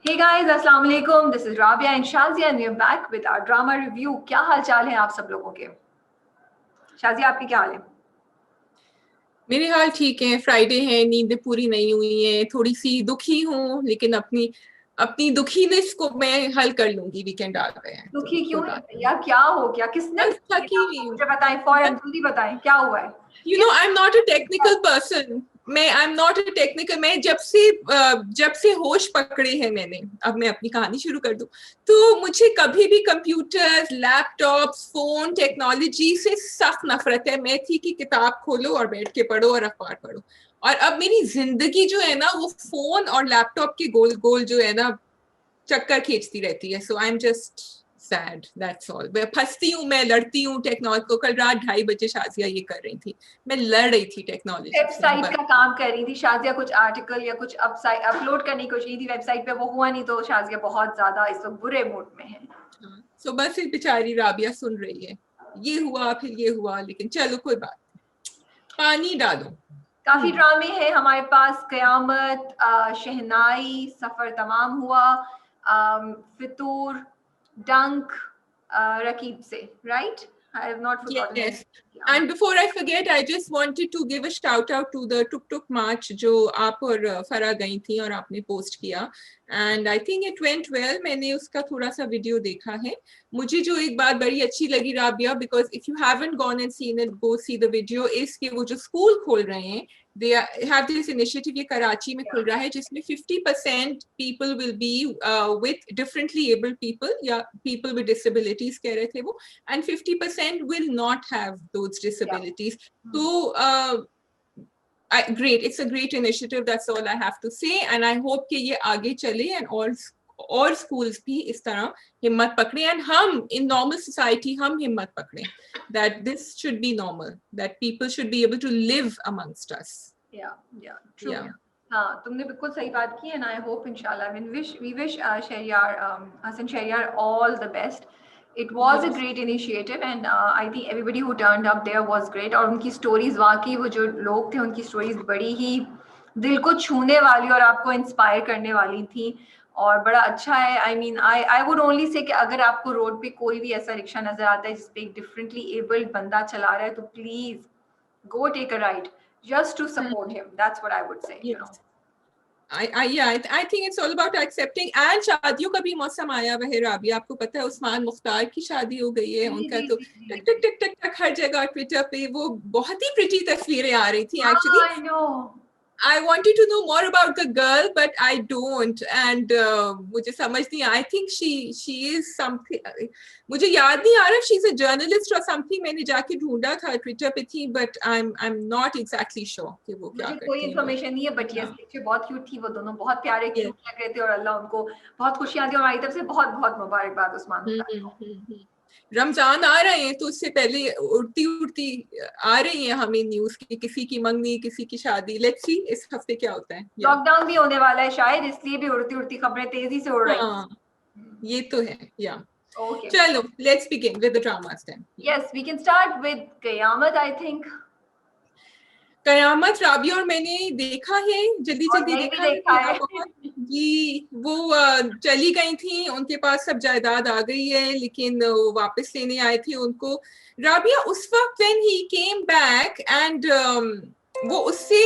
Hey guys, अस्सलाम वालेकुम. This is Rabia and Shazia and we are back with our drama review. क्या हाल चाल है आप सब लोगों के? शाजिया आपकी क्या हाल है? मेरे हाल ठीक है. फ्राइडे है, नींदें पूरी नहीं हुई है, थोड़ी सी दुखी हूँ, लेकिन अपनी अपनी दुखीनेस को मैं हल कर लूंगी. वीकेंड आ गए हैं तो दुखी कोई क्यों है बात भैया? क्या हो गया? किसने बस दुखी थकी किया हुई आपको? हूँ. मुझे बताएं, फौरन जल्दी बताएं क्या हुआ है? आई am not a technical person. I am not a technical. मैं जब से होश पकड़े हैं मैंने, अब मैं अपनी कहानी शुरू कर दूं, तो मुझे कभी भी कंप्यूटर्स, लैपटॉप्स, फोन, टेक्नोलॉजी से सख्त नफरत है. मैं थी कि किताब खोलो और बैठ के पढ़ो और अखबार पढ़ो, और अब मेरी जिंदगी जो है ना वो फोन और लैपटॉप के गोल गोल जो है ना चक्कर खींचती रहती है. So I am just sad, that's all. मैं फंसती हूँ, मैं लड़ती हूँ टेक्नोलॉजी को. कल रात 2:30 बजे शाजिया ये कर रही थी, मैं लड़ रही थी टेक्नोलॉजी से. वेबसाइट बस का काम कर रही थी शाजिया, कुछ आर्टिकल या कुछ अपलोड करने की कोशिश की थी वेबसाइट पे, वो हुआ नहीं तो शाजिया बहुत ज्यादा इस वक्त बुरे मूड में है. सो बस एक बेचारी राबिया सुन रही है, ये हुआ फिर ये हुआ, लेकिन चलो कोई बात नहीं, पानी डालो. काफी ड्रामे हैं हमारे पास. कयामत, शहनाई, सफर तमाम हुआ, फितूर, डंक, रकीब से, right? I have not forgotten. Yes. And before I forget, I just wanted to give a shout out to the Tuk Tuk March जो आप और फरा गई थी और आपने पोस्ट किया. And I think it went well. मैंने उसका थोड़ा सा वीडियो देखा है. मुझे जो एक बात बड़ी अच्छी लगी Rabia, because if you haven't gone and seen it, go see the video, is कि वो जो स्कूल खोल रहे हैं, they have this initiative, ये कराची में खुल रहा है, जिसमें 50% people will be with differently abled people या people with disabilities कह रहे थे वो, and 50% will not have those disabilities. So great, it's a great initiative. That's all I have to say, and I hope कि ये आगे चले and all schools भी इस तरह हिम्मत पकड़े, and हम in normal society हम हिम्मत पकड़े that this should be normal, that people should be able to live amongst us. Yeah, true. हाँ, तुमने बिल्कुल सही बात की, and I hope inshallah we wish Shahryar, Hassan Shahryar all the best. It was a great initiative and I think everybody who turned up there was great. और उनकी stories, वाकई वो जो लोग थे उनकी स्टोरीज बड़ी ही दिल को छूने वाली और आपको इंस्पायर करने वाली थी, और बड़ा अच्छा है. आई mean I would only say कि अगर आपको रोड पे कोई भी ऐसा रिक्शा नजर आता है जिसपे एक डिफरेंटली एबल्ड बंदा चला रहा है, तो please go take a ride just to support him. That's what I would say. Yes. You know. I think it's all about accepting. And शादियों का भी मौसम आया हुआ है राबिया, आपको पता है उस्मान मुख्तार की शादी हो गई है. उनका तो टक टक टक टक टक हर जगह ट्विटर पे वो बहुत ही प्रिटी तस्वीरें आ रही थी. Actually I know. I wanted to know more about the girl, but I don't. And मुझे समझ नहीं. I think she is something. मुझे याद नहीं आ रहा. She's a journalist or something. मैंने जाके ढूंढा था, ट्विटर पे थी, but I'm not exactly sure कि वो क्या मुझे करती कोई हैं. इन्फॉर्मेशन नहीं है, बट यस पिक्चर बहुत क्यूट थी. वो दोनों बहुत प्यारे क्यूट लग रहे थे और अल्लाह उनको बहुत खुशियां दी. और हमारी तरफ से बहुत बहुत मुबारकबाद उस्मान को. रमजान आ रहे हैं तो उससे पहले उड़ती उड़ती आ रही है हमें न्यूज की, किसी की मंगनी, किसी की शादी. लेट्स सी इस हफ्ते क्या होता है. लॉकडाउन भी होने वाला है शायद, इसलिए भी उड़ती उड़ती खबरें तेजी से उड़ रही हैं. हाँ, ये तो है. या Okay. चलो, let's begin with the dramas then. Yes, we can start with Qayamat, I think. कयामत राबिया और मैंने देखा है, जल्दी जल्दी देखा है थोड़ा बहुत. जी, वो चली गई थी, उनके पास सब जायदाद आ गई है, लेकिन वो वापस लेने आए थे उनको. राबिया उस वक्त when he came back and वो उससे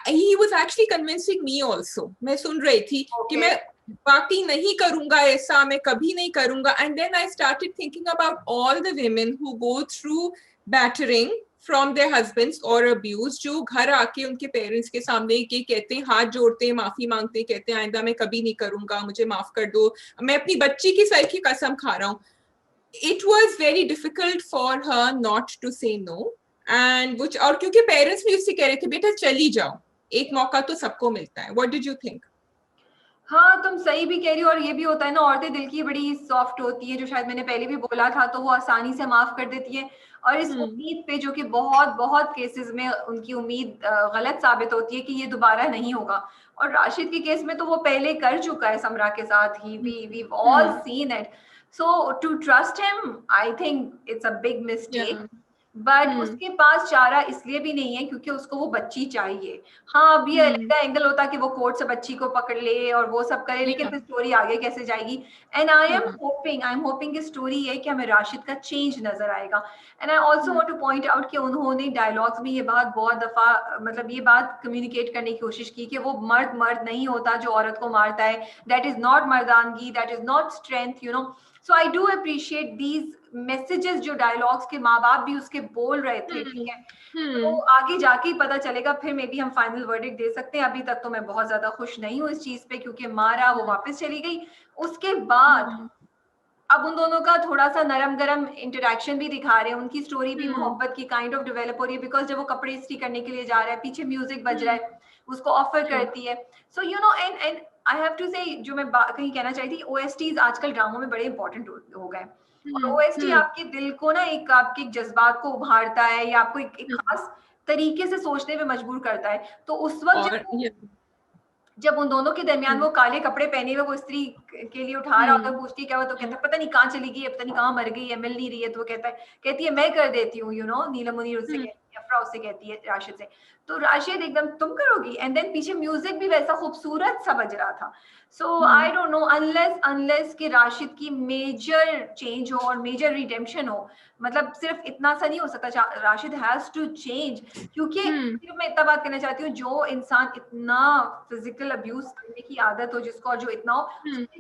he was actually convincing me also. मैं सुन रही थी कि मैं बाकी नहीं करूंगा ऐसा, मैं कभी नहीं करूंगा. And then I started thinking about all the women who go through battering from their husbands or abuse, जो घर आके उनके पेरेंट्स के सामने ये कहते हैं, हाथ जोड़ते हैं, माफी मांगते हैं, कहते हैं आइंदा मैं कभी नहीं करूंगा, मुझे माफ कर दो, मैं अपनी बच्ची की सर की कसम खा रहा हूँ. It was very difficult for her not to say no. And which, और क्योंकि पेरेंट्स भी उससे कह रहे थे बेटा चली जाओ, एक मौका तो सबको मिलता है. What did you think? हाँ, तुम सही भी कह रही हो. और ये भी होता है ना, औरतें दिल की बड़ी सॉफ्ट होती है, जो शायद मैंने पहले भी बोला था, तो वो आसानी से माफ कर देती है. और इस उम्मीद पे, जो कि बहुत बहुत केसेस में उनकी उम्मीद गलत साबित होती है कि ये दोबारा नहीं होगा. और राशिद के केस में तो वो पहले कर चुका है समरा के साथ ही. We all seen it. So to trust him, I think it's a big mistake. But उसके पास चारा इसलिए भी नहीं है क्योंकि उसको वो बच्ची चाहिए। हाँ, अब ये अलग एंगल होता कि वो कोर्ट से बच्ची को पकड़ ले और वो सब करे, लेकिन फिर स्टोरी आगे कैसे जाएगी। एंड आई एम होपिंग कि स्टोरी ये कि हमें राशिद का चेंज नजर आएगा। And I also want two point out कि उन्होंने डायलॉग्स में ये बात बहुत दफा मतलब ये बात कम्युनिकेट करने की कोशिश की कि वो मर्द मर्द नहीं होता जो औरत को मारता है, दैट इज नॉट मर्दानगी, that is not strength, you know. So I do appreciate these messages जो डायलॉग्स के माँ बाप भी उसके बोल रहे थे, ठीक है। तो आगे जाके ही पता चलेगा, फिर मे बी हम फाइनल वर्डिक्ट दे सकते हैं। अभी तक तो मैं बहुत ज्यादा खुश नहीं हूँ इस चीज पे, क्योंकि मारा वो वापस चली गई। उसके बाद अब उन दोनों का थोड़ा सा नरम गरम इंटरेक्शन भी दिखा रहे हैं, उनकी स्टोरी भी मोहब्बत की काइंड ऑफ डेवलप हो रही है, बिकॉज जब वो कपड़े इस्त्री करने के लिए जा रहा है, पीछे म्यूजिक बज रहा है, उसको ऑफर करती है। So you know, and I have to say, जो मैं कहीं कहना चाहती थी, ओएसटीज आजकल ड्रामों में बड़े इंपॉर्टेंट हो गए। और ओएसटी आपके दिल को ना एक आपके जज्बात को उभारता है, या आपको एक खास तरीके से सोचने में मजबूर करता है। तो उस वक्त जब उन दोनों के दरमियान वो काले कपड़े पहने हुए वो स्त्री के लिए उठा रहा होता है, पूछती है क्या हुआ, तो कहता है पता नहीं कहाँ चली गई है, पता नहीं कहाँ मर गई है, मिल नहीं रही है। तो वो कहती है मैं कर देती हूँ, यू नो, नीलम मुनीर उससे कहती है, अफरा उससे कहती है राशिद से। तो राशिद एकदम तुम करोगी, एंड देन पीछे म्यूजिक भी वैसा खूबसूरत सा बज रहा था। सो आई डोंट नो, अनलेस कि राशिद की मेजर चेंज हो और मेजर रिडेम्पशन हो, मतलब सिर्फ इतना सा नहीं हो सकता, राशिद हैज टू चेंज। क्योंकि सिर्फ मैं इतना बात करना चाहती हूँ, जो इंसान इतना फिजिकल अब्यूज करने की आदत हो जिसको, और जो इतना हो,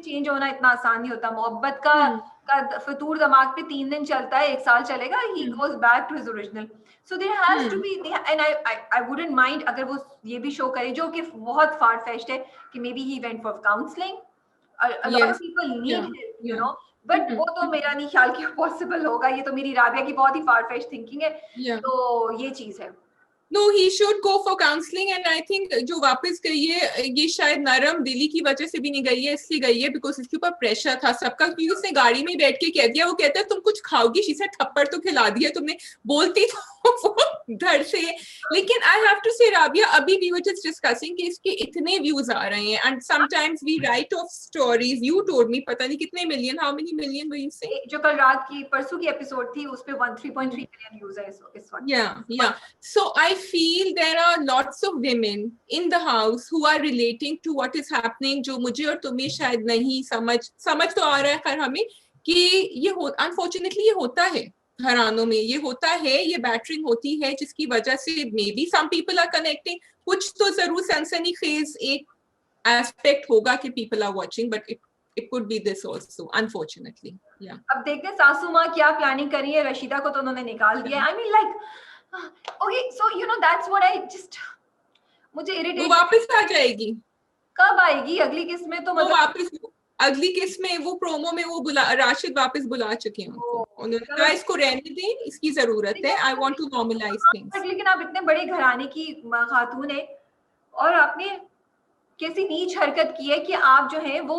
चेंज होना इतना आसान नहीं होता। मोहब्बत का फतूर दिमाग पे 3 दिन चलता है, 1 साल चलेगा, he goes back to his original. So there has to be, and I wouldn't mind अगर वो ये भी शो करे, जो कि बहुत फार फेच्ड है, कि मे be he went for counselling, a lot of people need help, you know, but वो तो मेरा नहीं ख्याल कि पॉसिबल होगा। ये तो मेरी राबिया की बहुत ही फार फेच्ड थिंकिंग है। तो ये चीज है। No, he should go for counseling, and I think जो वापस गई है ये शायद नरम दिली की वजह से भी नहीं गई है, इसलिए गई है बिकॉज इसके ऊपर प्रेशर था सबका, क्योंकि उसने गाड़ी में बैठ के कह दिया, वो कहता है तुम कुछ खाओगी, शी सेड थप्पड़ तो खिला दिया तुमने, बोलती तो वो धड़ से। लेकिन आई हैव टू से राबिया, अभी वी वर जस्ट डिस्कसिंग कि इसके इतने व्यूज आ रहे हैं, and sometimes we write off stories, you told me पता नहीं कितने million, how many million were you say, जो कल रात की परसों की एपिसोड थी उस पे 3.3 मिलियन व्यूज है इस वक्त। Yeah. So I feel there are lots of women in the house who are relating to what is happening, जो मुझे और तुम्हें शायद नहीं समझ तो आ रहा है खैर हमें, कि ये अनफॉर्चुनेटली ये होता है घरानों में, ये होता है, ये बैटरिंग होती है, जिसकी वजह से maybe some people are connecting, कुछ तो जरूर सनसनीखेज एक एस्पेक्ट होगा कि people are watching, but it could be this also, unfortunately. Yeah. अब देखते हैं सासू माँ क्या प्लानिंग कर रही है। रशीदा को तो उन्होंने निकाल दिया। I mean like okay, so you know that's what I just, मुझे इरिटेट, वो वापस आ जाएगी, कब आएगी अगली किस्त में? तो मतलब वापस अगली किस्त में वो प्रोमो में वो राशिद वापस बुला चुके हैं उनको, उन्होंने कहा इसको रहने दें, इसकी जरूरत है, I want to normalise things. लेकिन आप इतने बड़े घराने की खातून है और आपने कैसी नीच हरकत की है कि आप जो है वो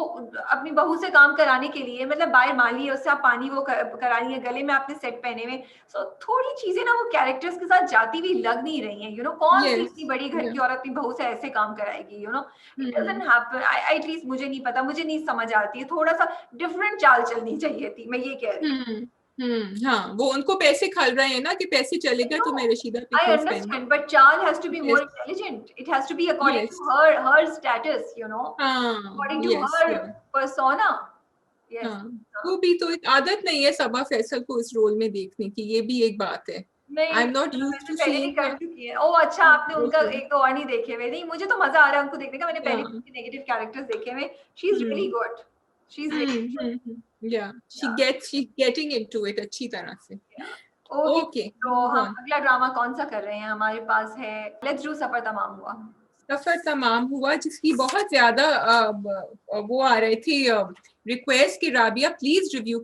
अपनी बहू से काम कराने के लिए, मतलब बाहर माली है उससे आप पानी वो करा रही है, गले में आपने सेट पहने हुए। सो थोड़ी चीजें ना वो कैरेक्टर्स के साथ जाती हुई लग नहीं रही हैं, यू नो। कौन सी इतनी बड़ी घर की औरत अपनी बहू से ऐसे काम कराएगी, you know. It doesn't happen, at least मुझे नहीं पता, मुझे नहीं समझ आती है। थोड़ा सा डिफरेंट चाल चलनी चाहिए थी, मैं ये कह रही हूँ। हाँ, वो उनको पैसे खल रहे हैं ना कि पैसे चलेगा तो मैं रशीदा पे I understand, but Chal has to be more intelligent. It has to be according to her status, you know, according to her persona. Yes. वो भी तो एक आदत नहीं है सबा फैसल को इस रोल में देखने की, ये भी एक बात है। I'm not used to seeing कर चुकी है। ओह अच्छा, आपने उनका एक दो और नहीं देखे हुए? नहीं, मुझे तो मजा आ रहा है उनको देखने का। मैंने पहले नेगेटिव कैरेक्टर्स देखे हुए। She is really good. She's really good. Yeah, she's getting into it अच्छी तरह से। ओके, तो हम अगला ड्रामा कौन सा कर रहे हैं? हमारे पास है लेट्स डू सफर तमाम हुआ। सफर तमाम हुआ, जिसकी बहुत ज्यादा वो आ रही थी रिक्वेस्ट कि राबिया प्लीज रिव्यू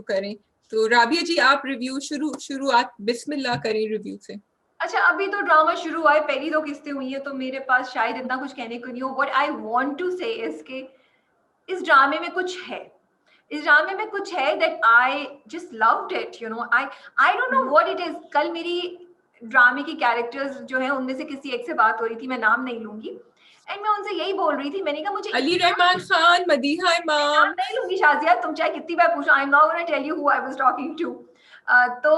करें। तो राबिया जी आप रिव्यू शुरुआत बिस्मिल्लाह करें रिव्यू से। अच्छा, अभी तो ड्रामा शुरू हुआ है, पहली 2 किस्तें हुई है, तो मेरे पास शायद इतना कुछ कहने को नहीं हो। व्हाट आई वांट टू से इज के इस ड्रामे में कुछ है, इस ड्रामे में कुछ है that I just loved it, you know. I don't know what it is. कल मेरी ड्रामे की कैरेक्टर्स जो है उनमें से किसी एक से बात हो रही थी, मैं नाम नहीं लूंगी, एंड मैं उनसे यही बोल रही थी, मैंने कहा मुझे अली रहमान खान, मदीहा इमाम, नहीं लूंगी शाजिया, तुम चाहे कितनी बार पूछो, I am not gonna tell you who I was talking to. तो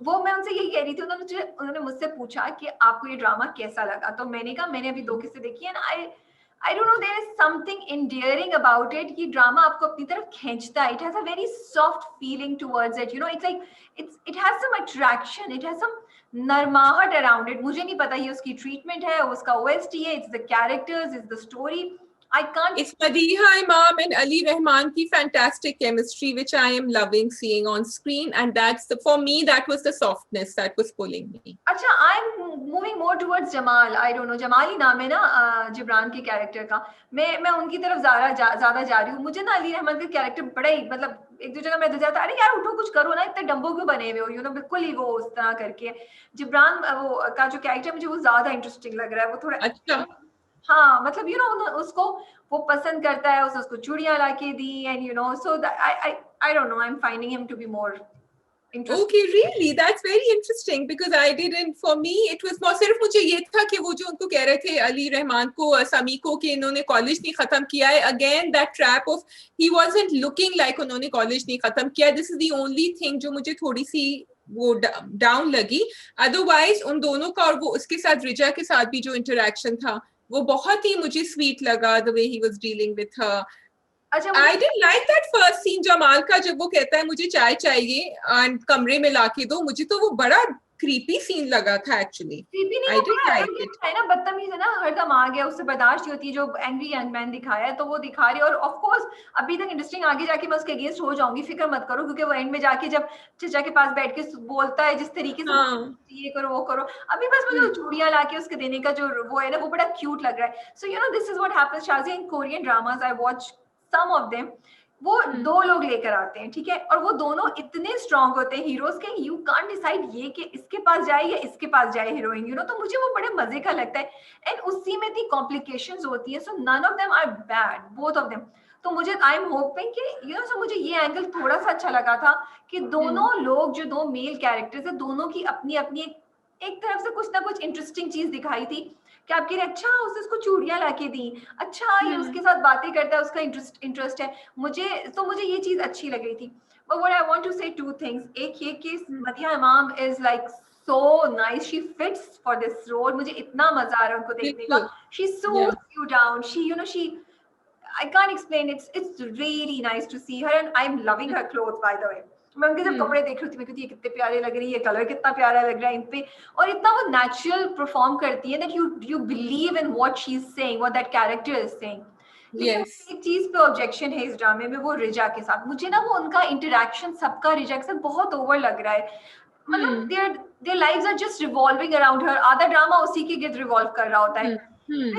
वो मैं उनसे यही कह रही थी, उन्होंने मुझसे पूछा कि आपको ये ड्रामा कैसा लगा, तो मैंने कहा मैंने अभी 2 किस्से देखी है ना, I don't know, there is something endearing about it. कि ड्रामा आपको अपनी तरफ खींचता है. It has a very soft feeling towards it. You know, it's like it has some attraction. It has some नरमाहट around it. मुझे नहीं पता ये उसकी treatment है, उसका OST है, it's the characters, it's the story. I can't. It's Madiha Imam and Ali Rahman ki fantastic chemistry, which I am loving seeing on screen, and that's for me that was the softness that was pulling me. अच्छा, I'm moving more towards Jamal. I don't know, Jamal ही नाम है ना जिब्रान के character का. मैं उनकी तरफ ज्यादा जा रही हूँ. मुझे ना अली रहमान का कैरेक्टर बड़ा ही, मतलब एक दो जगह मैं जाता, अरे यार उठो कुछ करो ना, इतने डम्बो क्यों बने हुए हो, यू नो, बिल्कुल ही वो उस तरह करके. जिब्रान वो का जो कैरेक्टर मुझे वो ज्यादा इंटरेस्टिंग लग रहा है. वो थोड़ा अच्छा, हाँ, मतलब यू नो उसको वो पसंद करता है, उसको चूड़ियां लाके दी, and you know, so I don't know, I'm finding him to be more interesting. Okay, really, that's very interesting because I didn't. For me, it was more. सिर्फ मुझे ये था कि वो जो उनको कह रहे थे अली रहमान को, समी को, कि इन्होंने कॉलेज नहीं खत्म किया है. Again, that trap of he wasn't looking like उन्होंने कॉलेज नहीं खत्म किया. This is the only thing जो मुझे थोड़ी सी वो डाउन लगी. Otherwise, उन दोनों का और वो उसके साथ रिजा के साथ भी जो इंटरेक्शन था वो बहुत ही मुझे स्वीट लगा. The way he was dealing with her. I didn't like that first scene Jamal का, जब वो कहता है मुझे चाय चाहिए and कमरे में लाके दो. मुझे तो वो बड़ा creepy scene लगा था actually. creepy नहीं, I didn't like it. है ना, बदतमीज है ना, हरदम आ गया, उससे बर्दाश्त नहीं होती. जो एंग्री यंग मैन दिखाया है तो वो दिखा रही है, और ऑफ कोर्स अभी तक इंटरेस्टिंग, आगे जाके मैं उसके अगेंस्ट हो जाऊंगी, फिक्र मत करो, क्योंकि वो एंड में जाके जब चचा के पास बैठ के बोलता है जिस तरीके से, ये करो वो करो, अभी बस मुझे चूड़ियां लाके उसके देने का जो वो है ना, वो बड़ा क्यूट लग रहा है. So you know, this is what happens Shazia in Korean dramas. I watch some of them. वो 2 लोग लेकर आते हैं, ठीक है, और वो दोनों इतने स्ट्रांग होते हैं हीरोज के, यू कांट डिसाइड ये कि इसके पास जाए या इसके पास जाए हीरोइन, यू नो. तो मुझे वो बड़े मजे का लगता है, एंड उसी में इतनी कॉम्प्लिकेशंस होती है. So none of them are bad, both of them. तो मुझे, आई एम होपिंग कि यू नो, सो मुझे ये एंगल थोड़ा सा अच्छा लगा था कि दोनों लोग, जो 2 मेल कैरेक्टर्स है, दोनों की अपनी अपनी एक तरफ से कुछ ना कुछ इंटरेस्टिंग चीज दिखाई थी. कि आप कह रहे अच्छा उसने उसको चूड़ियां लाके दी, अच्छा ये उसके साथ बातें करता है, उसका इंटरेस्ट है. मुझे ये चीज अच्छी लग रही थी. But what I want to say 2 things. एक ये कि मदिहा इमाम is like so nice. She fits for this role. मुझे इतना मजा आ रहा है उनको देखने का. She suits you down. She, you know, I can't explain. It's really nice to see her, and I'm loving her clothes, by the way. मैं उनके जब कपड़े देख रही थी, मैं कहती ये कितने प्यारे लग रही है, कलर कितना प्यारा लग रहा है इन पे, और इतना वो नेचुरल परफॉर्म करती है that you believe in what she's saying, what that character is saying. Yes. एक चीज पे ऑब्जेक्शन है इस ड्रामे में, वो रिजा के साथ. मुझे ना वो उनका इंटरेक्शन सबका रिजा के साथ बहुत ओवर लग रहा है. मतलब their lives are just revolving around her. आधा ड्रामा उसी के गिर्द रिवॉल्व कर रहा होता है,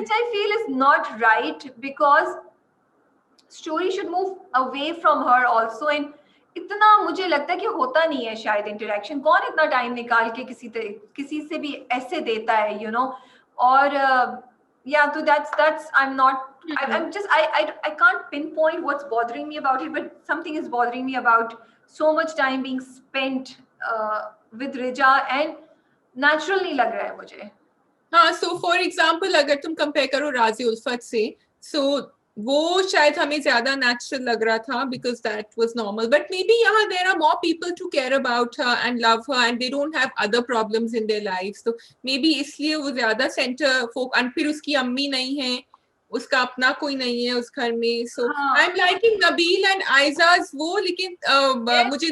which I feel is not right, because story should move away from her also. And इतना मुझे लगता है कि होता नहीं है शायद इंटरेक्शन. कौन इतना टाइम निकाल के किसी से भी ऐसे देता है, यू नो. और yeah, so that's I'm not, I'm just, I can't pinpoint what's bothering me about it, but something is bothering me about so much time being spent with Rija, and natural नहीं लग रहा है मुझे. हाँ, so for example अगर तुम compare करो राजी उल्फत से, so वो शायद हमें ज्यादा नेचुरल लग रहा था because that was normal, but maybe यहाँ there are more people to care about her and love her, and they don't have other problems in their lives, so maybe इसलिए वो ज्यादा सेंटर फोक. और फिर उसकी अम्मी नहीं है, उसका अपना कोई नहीं है उस घर में. so I'm liking Nabeel and आयजाज वो, लेकिन मुझे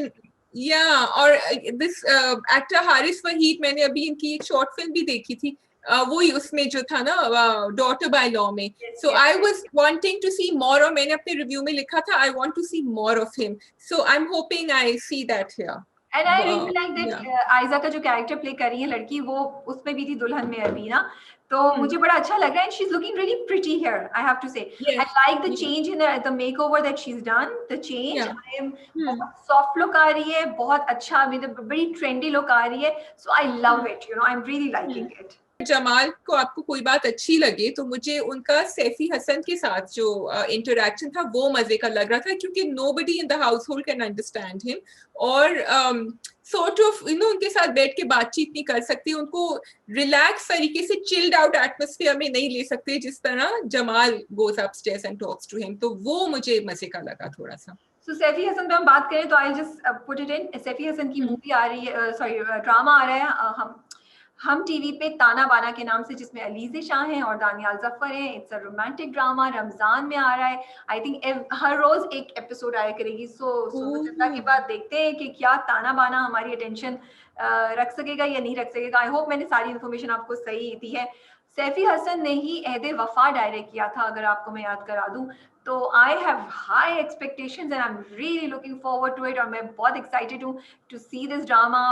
और this actor हारिस वहीद, मैंने अभी इनकी एक शॉर्ट फिल्म भी देखी थी, वही उसमें जो था ना डॉटर बाय लॉ में. So I was wanting to see more, और मैंने अपने रिव्यू में लिखा था I want to see more of him. So I am hoping I see that here. And I really like that Ayeza का जो character play कर रही है लड़की, वो उसमें भी थी दुल्हन में अरबीना. तो मुझे बड़ा अच्छा लग रहा है, and she's looking really pretty here, I have to say. I like the change in the makeover that she's done. The change, I am बहुत soft look आ रही है, बहुत अच्छा, मतलब बड़ी trendy look आ रही है. So I love it, you know, I'm really liking it. Jamal को आपको कोई बात अच्छी लगे तो मुझे उनका सैफी हसन के साथ जो इंटरेक्शन था वो मजे का लग रहा था, क्योंकि nobody in the household can understand him, और sort of you know उनके साथ बैठ के बातचीत नहीं कर सकते, उनको रिलैक्स तरीके से चिल्ड आउट एटमॉस्फेयर में नहीं ले सकते जिस तरह Jamal goes upstairs and talks to him. तो वो मुझे मजे का लगा थोड़ा सा. सो सैफी हसन पे हम बात करें तो I just put it in, Saifi Hasan की मूवी आ रही है, सॉरी ड्रामा आ रहा है हम टीवी पे, ताना बाना के नाम से, जिसमें अलीज़े शाह हैं और दानियाल जफर हैं। It's a romantic drama, Ramzan में आ रहा है। आई थिंक हर रोज एक एपिसोड आया करेगी। सो सोनू के बाद देखते हैं कि क्या ताना बाना हमारी अटेंशन रख सकेगा या नहीं रख सकेगा। आई होप मैंने सारी इन्फॉर्मेशन आपको सही दी है। सैफी हसन ने ही एहदे वफा डायरेक्ट किया था, अगर आपको मैं याद करा दूं। तो I have high expectations and I am really looking forward to it, और मैं बहुत एक्साइटेड हूँ to see this drama.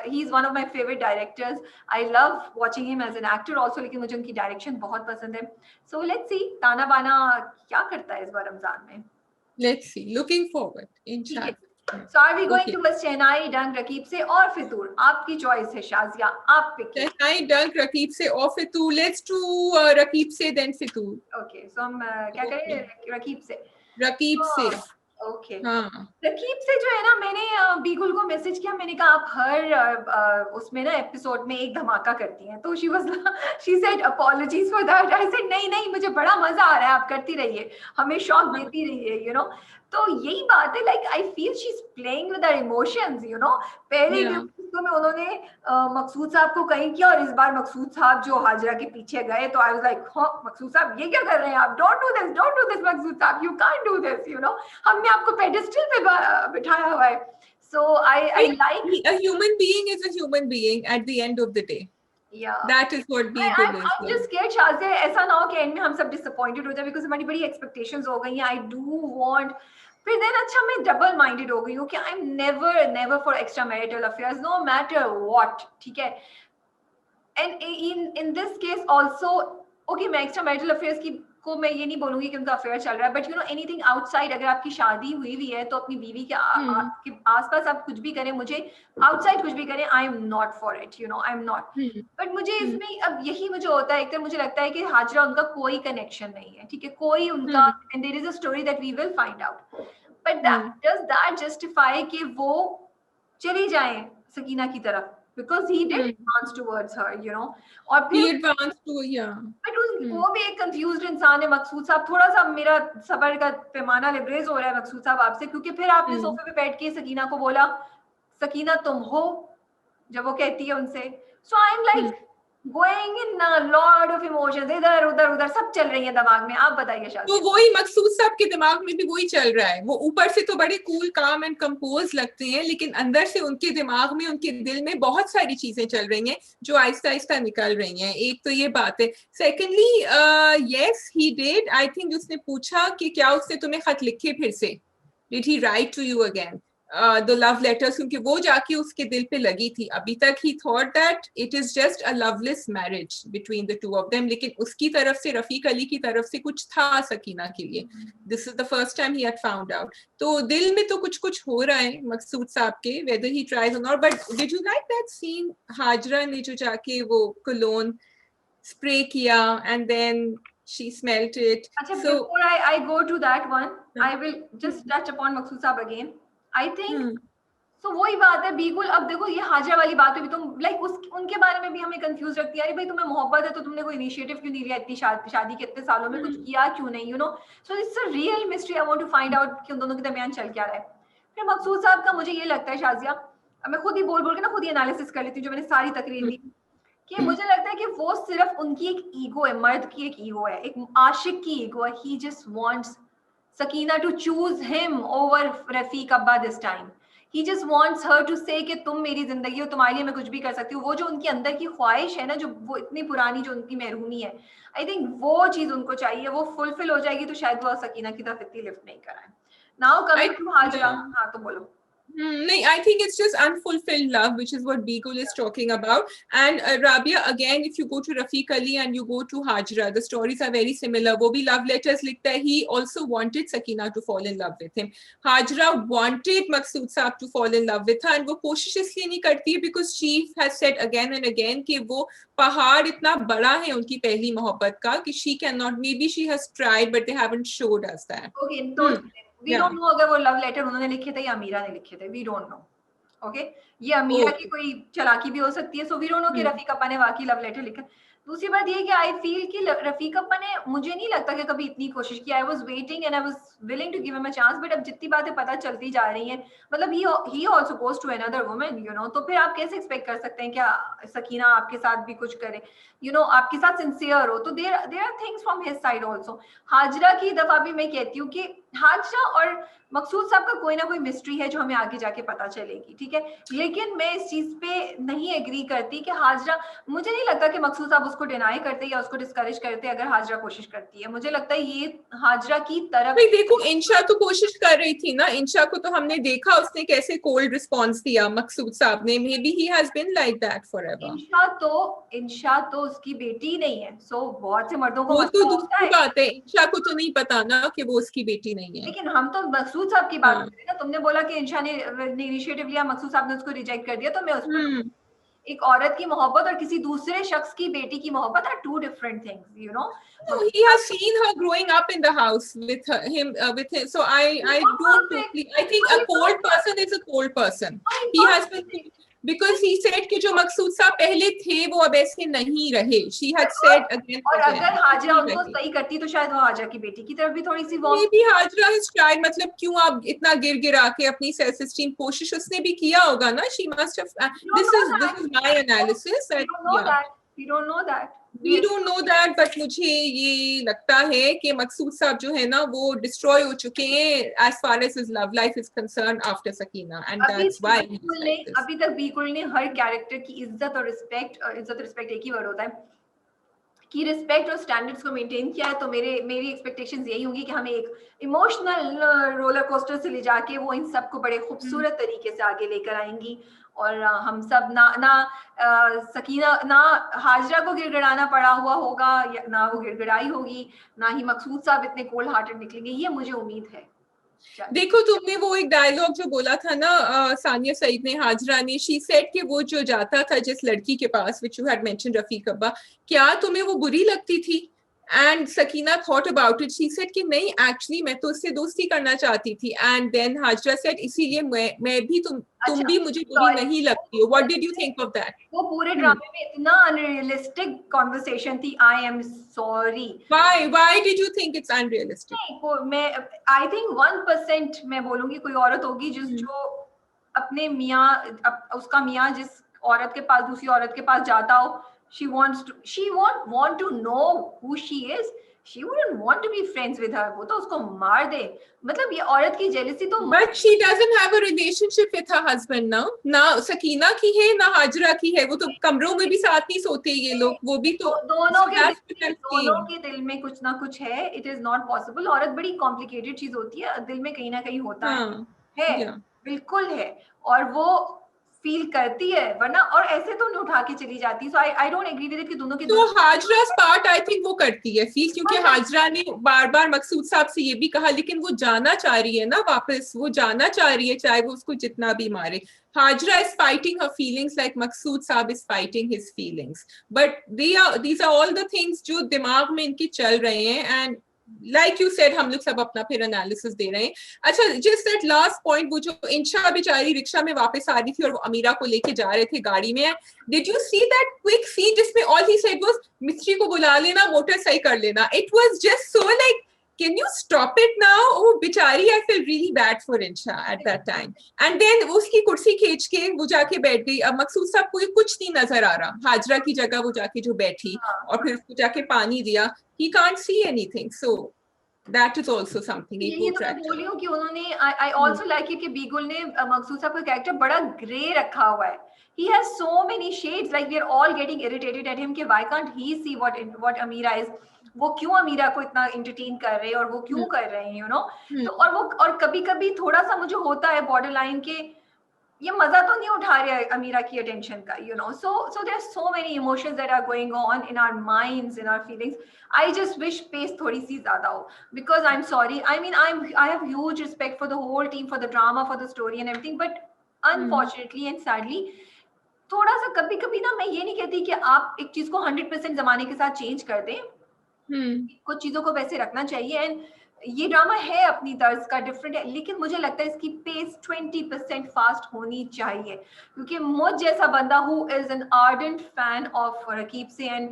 He is one of my favourite directors. I love watching him as an actor also, लेकिन मुझे उनकी direction बहुत पसंद है। सो लेट्स सी ताना बाना क्या करता है इस बार रमजान में। लेट्स सी, लुकिंग फॉरवर्ड इंशाल्लाह। So are we going to शहनाई डंग रकीब से और फितूर? आपकी चॉइस है शाजिया, आप पिक। शहनाई डंग रकीब से और फितूर, लेट्स टू रकीब से देन फितूर। ओके, सो हम क्या करें, रकीब से। रकीब से। ओके, हाँ, रकीब से जो है ना, मैंने बीगुल को मैसेज किया, मैंने कहा आप हर उसमें ना एपिसोड में एक धमाका करती हैं। तो she said apologies for that. I said नहीं नहीं, मुझे बड़ा मजा आ रहा है, आप करती रहिए, हमें शौक देती रहिए, यू नो। तो यही बात है, like I feel she is playing with our emotions, you know. पहले तो में उन्होंने मकसूद साहब को कहीं किया, और इस बार मकसूद साहब जो हाजरा के पीछे गए, तो आई वाज लाइक, हाँ मकसूद साहब ये क्या कर रहे हैं आप, डोंट डू दिस मकसूद साहब, you can't do this, you know. हमने आपको पेडेस्टल पे बिठाया हुआ है। So I like a human being is a human being at the end of the day. Yeah, that is what Beagle is. I'm just scared Shazia, ऐसा ना हो कि एंड में हम सब डिसअपॉइंटेड हो जाए, बिकॉज हमारी बड़ी एक्सपेक्टेशंस हो गई हैं। आई डू वांट, फिर देन अच्छा मैं डबल माइंडेड हो गई हूँ कि I am never for extra marital affairs, no matter what, ठीक है। And in this case also, okay, मैं एक्स्ट्रा मैरिटल अफेयर्स की को मैं ये नहीं बोलूंगी कि उनका अफेयर चल रहा है, but you know anything outside, अगर आपकी शादी हुई हुई है तो अपनी बीवी के आसपास आप कुछ भी करें, मुझे आउटसाइड कुछ भी करें, आई am not for it, you know, I am not. But मुझे इसमें अब यही मुझे होता है, एक तो मुझे लगता है कि हाजरा उनका कोई कनेक्शन नहीं है, ठीक है, कोई उनका, and there is a story that we will find out, but does that justify कि वो चली जाए सकीना की तरफ, because he did advance towards her, you know, और फिर he advanced to, yeah, but वो भी एक कंफ्यूज्ड इंसान है। मकसूद साहब, थोड़ा सा मेरा सबर का पैमाना लिबरेज हो रहा है मकसूद साहब आपसे, क्योंकि फिर आपने सोफे पे बैठ के सकीना को बोला, सकीना तुम हो, जब वो कहती है उनसे, so I am like going in a lot of emotions, इधर उधर उधर सब चल रही है दिमाग में। आप बताइए शायद। तो वही मकसूद साहब के दिमाग में भी वही चल रहा है। वो ऊपर से तो बड़े कूल काम एंड कंपोज लगते हैं, लेकिन अंदर से उनके दिमाग में, उनके दिल में बहुत सारी चीजें चल रही हैं जो आहिस्ता आहिस्ता निकल रही हैं। एक तो ये बात है। Secondly, yes he did, I think उसने पूछा कि क्या उसने तुम्हें खत लिखे फिर से, did he write to you again the love letters, क्योंकि वो जाके उसके दिल पे लगी थी। अभी तक ही thought that it is just a loveless marriage between the two of them, लेकिन उसकी तरफ से, रफीक अली की तरफ से कुछ था सकीना के लिए। This is the first time he had found out. तो दिल में तो कुछ कुछ हो रहा है मकसूद साहब के, वेदर ही ट्राइज और not. But did you like that scene, Hajra ने जो जाके वो कोलोन स्प्रे किया and then she smelt it? अच्छा, before I go to that one, I will just touch upon मकसूद साहब again. I think so वही बात है बिल्कुल। अब देखो ये हाजरा वाली बात हुई, तुम लाइक उनके बारे में भी हमें कंफ्यूज रखती है। अरे भाई तुम्हें मोहब्बत है तो तुमने कोई इनिशिएटिव क्यों नहीं लिया, इतनी शादी के इतने सालों में कुछ किया क्यों नहीं, you know. So it's a real mystery, I want to find out कि उन दोनों के दरमियान चल क्या रहा है। फिर मकसूद साहब का मुझे ये लगता है शाजिया, मैं खुद ही बोल के ना खुद ही एनालिसिस कर लेती हूँ जो मैंने सारी तकरीर दी, कि मुझे लगता है कि वो सिर्फ उनकी एक ईगो है, मर्द की एक ईगो है, एक आशिक की ईगो है। He just wants Sakina to choose him over Rafiq Abba this time. He just wants her to say कि तुम मेरी जिंदगी हो, तुम्हारे लिए मैं कुछ भी कर सकती हूँ। वो जो उनके अंदर की ख्वाहिश है ना, जो वो इतनी पुरानी जो उनकी महरूमी है, आई थिंक वो चीज उनको चाहिए। वो फुलफिल हो जाएगी तो शायद वो सकीना की तरफ इतनी लिफ्ट नहीं कराए। नाउ कमिंग टू हाजरा, हाँ तो बोलो। No, I think it's just unfulfilled love, which is what Beagle is talking about. And Rabia, again, if you go to Rafiq Ali and you go to Hajra, the stories are very similar. वो भी love letters लिखता है. He also wanted Sakina to fall in love with him. Hajra wanted Maqsood Saab to fall in love with her, and वो कोशिश इसलिए नहीं करती है because she has said again and again कि वो पहाड़ इतना बड़ा है उनकी पहली मोहब्बत का कि she cannot. Maybe she has tried, but they haven't showed us that. Okay, तो we don't know अगर वो लव लेटर उन्होंने लिखे थे या अमीरा ने लिखे थे, we don't know. ओके, ये अमीरा की कोई चालाकी भी हो सकती है। सो वी डोंट नो कि रफीक अप्पा ने वाकई लव लेटर लिखा। दूसरी बात ये कि आई फील कि रफीक अप्पा ने, मुझे नहीं लगता कि कभी इतनी कोशिश की। I was waiting and I was willing to give him a chance, but अब जितनी बातें पता चलती जा रही हैं, मतलब he also goes to another woman, you know, तो फिर आप कैसे एक्सपेक्ट कर सकते हैं कि सकीना आपके साथ भी कुछ करे, यू नो, आपके साथ सिंसियर हो। तो there are things from his side also. Hajra की दफा भी मैं कहती हूँ कि हाजरा और मकसूद साहब का कोई ना कोई मिस्ट्री है जो हमें आगे जाके पता चलेगी, ठीक है, लेकिन मैं इस चीज पे नहीं एग्री करती कि हाजरा, मुझे नहीं लगता कि मकसूद साहब उसको डिनाई करते या उसको डिस्करेज करते अगर हाजरा कोशिश करती है। मुझे लगता है ये हाजरा की तरफ। भाई देखो, इंशा तो कोशिश कर रही थी ना, इंशा को तो हमने देखा उसने कैसे कोल्ड रिस्पॉन्स दिया मकसूद साहब ने। May be he has been like that forever. Insha तो उसकी बेटी नहीं है, सो बहुत से मर्दों को वो तो मसला होता दूसरी है। बात है, इंशा को तो नहीं पता ना कि वो उसकी बेटी नहीं है। लेकिन हम तो मकसूद साहब की बात हाँ। कर रहे हैं ना। तुमने बोला कि इंशा ने इनिशिएटिव लिया, मकसूद साहब ने उसको रिजेक्ट कर दिया, तो मैं उस पर, एक औरत की मोहब्बत और किसी दूसरे शख्स की बेटी की मोहब्बत are two different things, you know. No, he has seen her growing up in the house with him, with him. So I don't totally. I think a cold person is a cold person. He has been, because he said कि जो मकसूद साहब पहले थे वो अब ऐसे नहीं रहे. She had said again और and अगर again. हाजरा उनको सही करती तो शायद वो हाजरा की बेटी की तरफ भी थोड़ी सी वो। Maybe Hazra has tried. मतलब क्यों आप इतना गिरा के अपनी self esteem, कोशिश उसने भी किया होगा ना. She must have. This is my analysis. We don't know that. We don't know that. We don't know that, but मुझे ये लगता है कि मकसूद साहब जो है ना वो डिस्ट्रॉय हो चुके हैं as far as his love life is concerned after Sakina, and that's why he's like this. अभी तक बिल्कुल ने हर कैरेक्टर की इज्जत और रिस्पेक्ट एक ही वर्ड होता है कि रिस्पेक्ट और स्टैंडर्ड्स को मेंटेन किया है। तो मेरी एक्सपेक्टेशंस यही होंगी कि हमें एक इमोशनल रोलर कोस्टर से ले जाके वो इन सबको बड़े खूबसूरत तरीके से आगे लेकर आएंगी। और हम सब सकीना ना हाजरा को गिड़गिड़ाना पड़ा हुआ होगा, या ना वो गिड़गिड़ाई होगी, ना ही मकसूद साहब इतने कोल्ड हार्टेड निकलेंगे, ये मुझे उम्मीद है। देखो, तुमने वो एक डायलॉग जो बोला था ना सानिया सईद ने, हाजरा ने, शी सेड कि वो जो जाता था जिस लड़की के पास, which you had mentioned, Rafiq Abba, क्या तुम्हें वो बुरी लगती थी? And Sakina thought about it, she said कि नहीं, एक्चुअली मैं तो उससे दोस्ती करना चाहती थी। एंड देन हाजरा सेड इसीलिए मैं भी तुम भी मुझे बुरी नहीं लगती हो। What did you think of that? वो पूरे ड्रामे में इतना अनरियलिस्टिक कॉन्वर्सेशन थी। आई am sorry, why did you think it's unrealistic? मैं आई थिंक 1% मैं बोलूंगी कोई औरत होगी जो अपने उसका मियाँ जिस औरत के पास, दूसरी औरत के पास जाता हो, she won't want to know who she is. She wouldn't want to be friends with her. वो तो उसको मार दे। मतलब ये औरत की जेलसी तो। But she doesn't have a relationship with her husband now. ना सकीना की है ना हाजरा की है। वो तो कमरों में भी साथ नहीं सोते ये लोग, वो भी तो दोनों के दिल में कुछ ना कुछ है। It is not possible. औरत बड़ी कॉम्प्लिकेटेड चीज होती है, दिल में कहीं ना कहीं होता है बिल्कुल है, और वो फील करती है, वरना और ऐसे तो नहीं उठा के चली जाती। So I don't agree with it कि दोनों के। तो हाजरा's पार्ट आई थिंक वो करती है फील, क्योंकि हाजरा ने बार बार मकसूद साहब से ये भी कहा, लेकिन वो जाना चाह रही है ना वापस, वो जाना चाह रही है चाहे वो उसको जितना भी मारे। Hajra is fighting her feelings like Maqsood Saab is fighting his feelings, but these are all the things जो दिमाग में इनके चल रहे हैं, and like you said, हम लोग सब अपना फिर एनालिसिस दे रहे हैं। अच्छा, just that last point, वो जो इंशा बेचारी रिक्शा में वापस आ रही थी और वो अमीरा को लेके जा रहे थे गाड़ी में, did you see that quick scene जिसमें all he said was मिस्त्री को बुला लेना, मोटर सही कर लेना? It was just so like, can you stop it now? Oh, बेचारी, I feel really bad for Insha at that time. And then उसकी कुर्सी खींच के वो जाके बैठ गई। अब मकसूद साहब को कुछ नहीं नजर आ रहा, हाजरा की जगह वो जाके जो बैठी और फिर उसको जाके पानी दिया, he can't see anything. So that is also something. यही तो मैं बोल रही हूँ कि उन्होंने I also like it कि बीगुल ने मकसूद साहब का कैरेक्टर बड़ा ग्रे रखा हुआ है। He has so many shades, like we are all getting irritated at him कि why can't he see what Ameera is? वो क्यों अमीरा को इतना इंटरटेन कर रहे हैं और वो क्यों कर रहे हैं, यू नो। तो और कभी कभी थोड़ा सा मुझे होता है बॉर्डर लाइन के ये मजा तो नहीं उठा रहा है अमीरा की अटेंशन का, you know. So there are so many emotions that are going on in our minds, in our feelings. I just wish pace थोड़ी सी ज्यादा हो, because I am sorry, I mean I have huge respect for the whole team, for the drama, for the story and everything, but unfortunately and sadly थोड़ा सा कभी कभी ना, मैं ये नहीं कहती कि आप एक चीज को 100% जमाने के साथ चेंज कर दें, कुछ चीजों को वैसे रखना चाहिए। एंड ये ड्रामा है अपनी तर्ज का, डिफरेंट है, लेकिन मुझे लगता है इसकी पेस 20% फास्ट होनी चाहिए, क्योंकि मुझ जैसा बंदा who is an ardent fan of Raqeeb Se and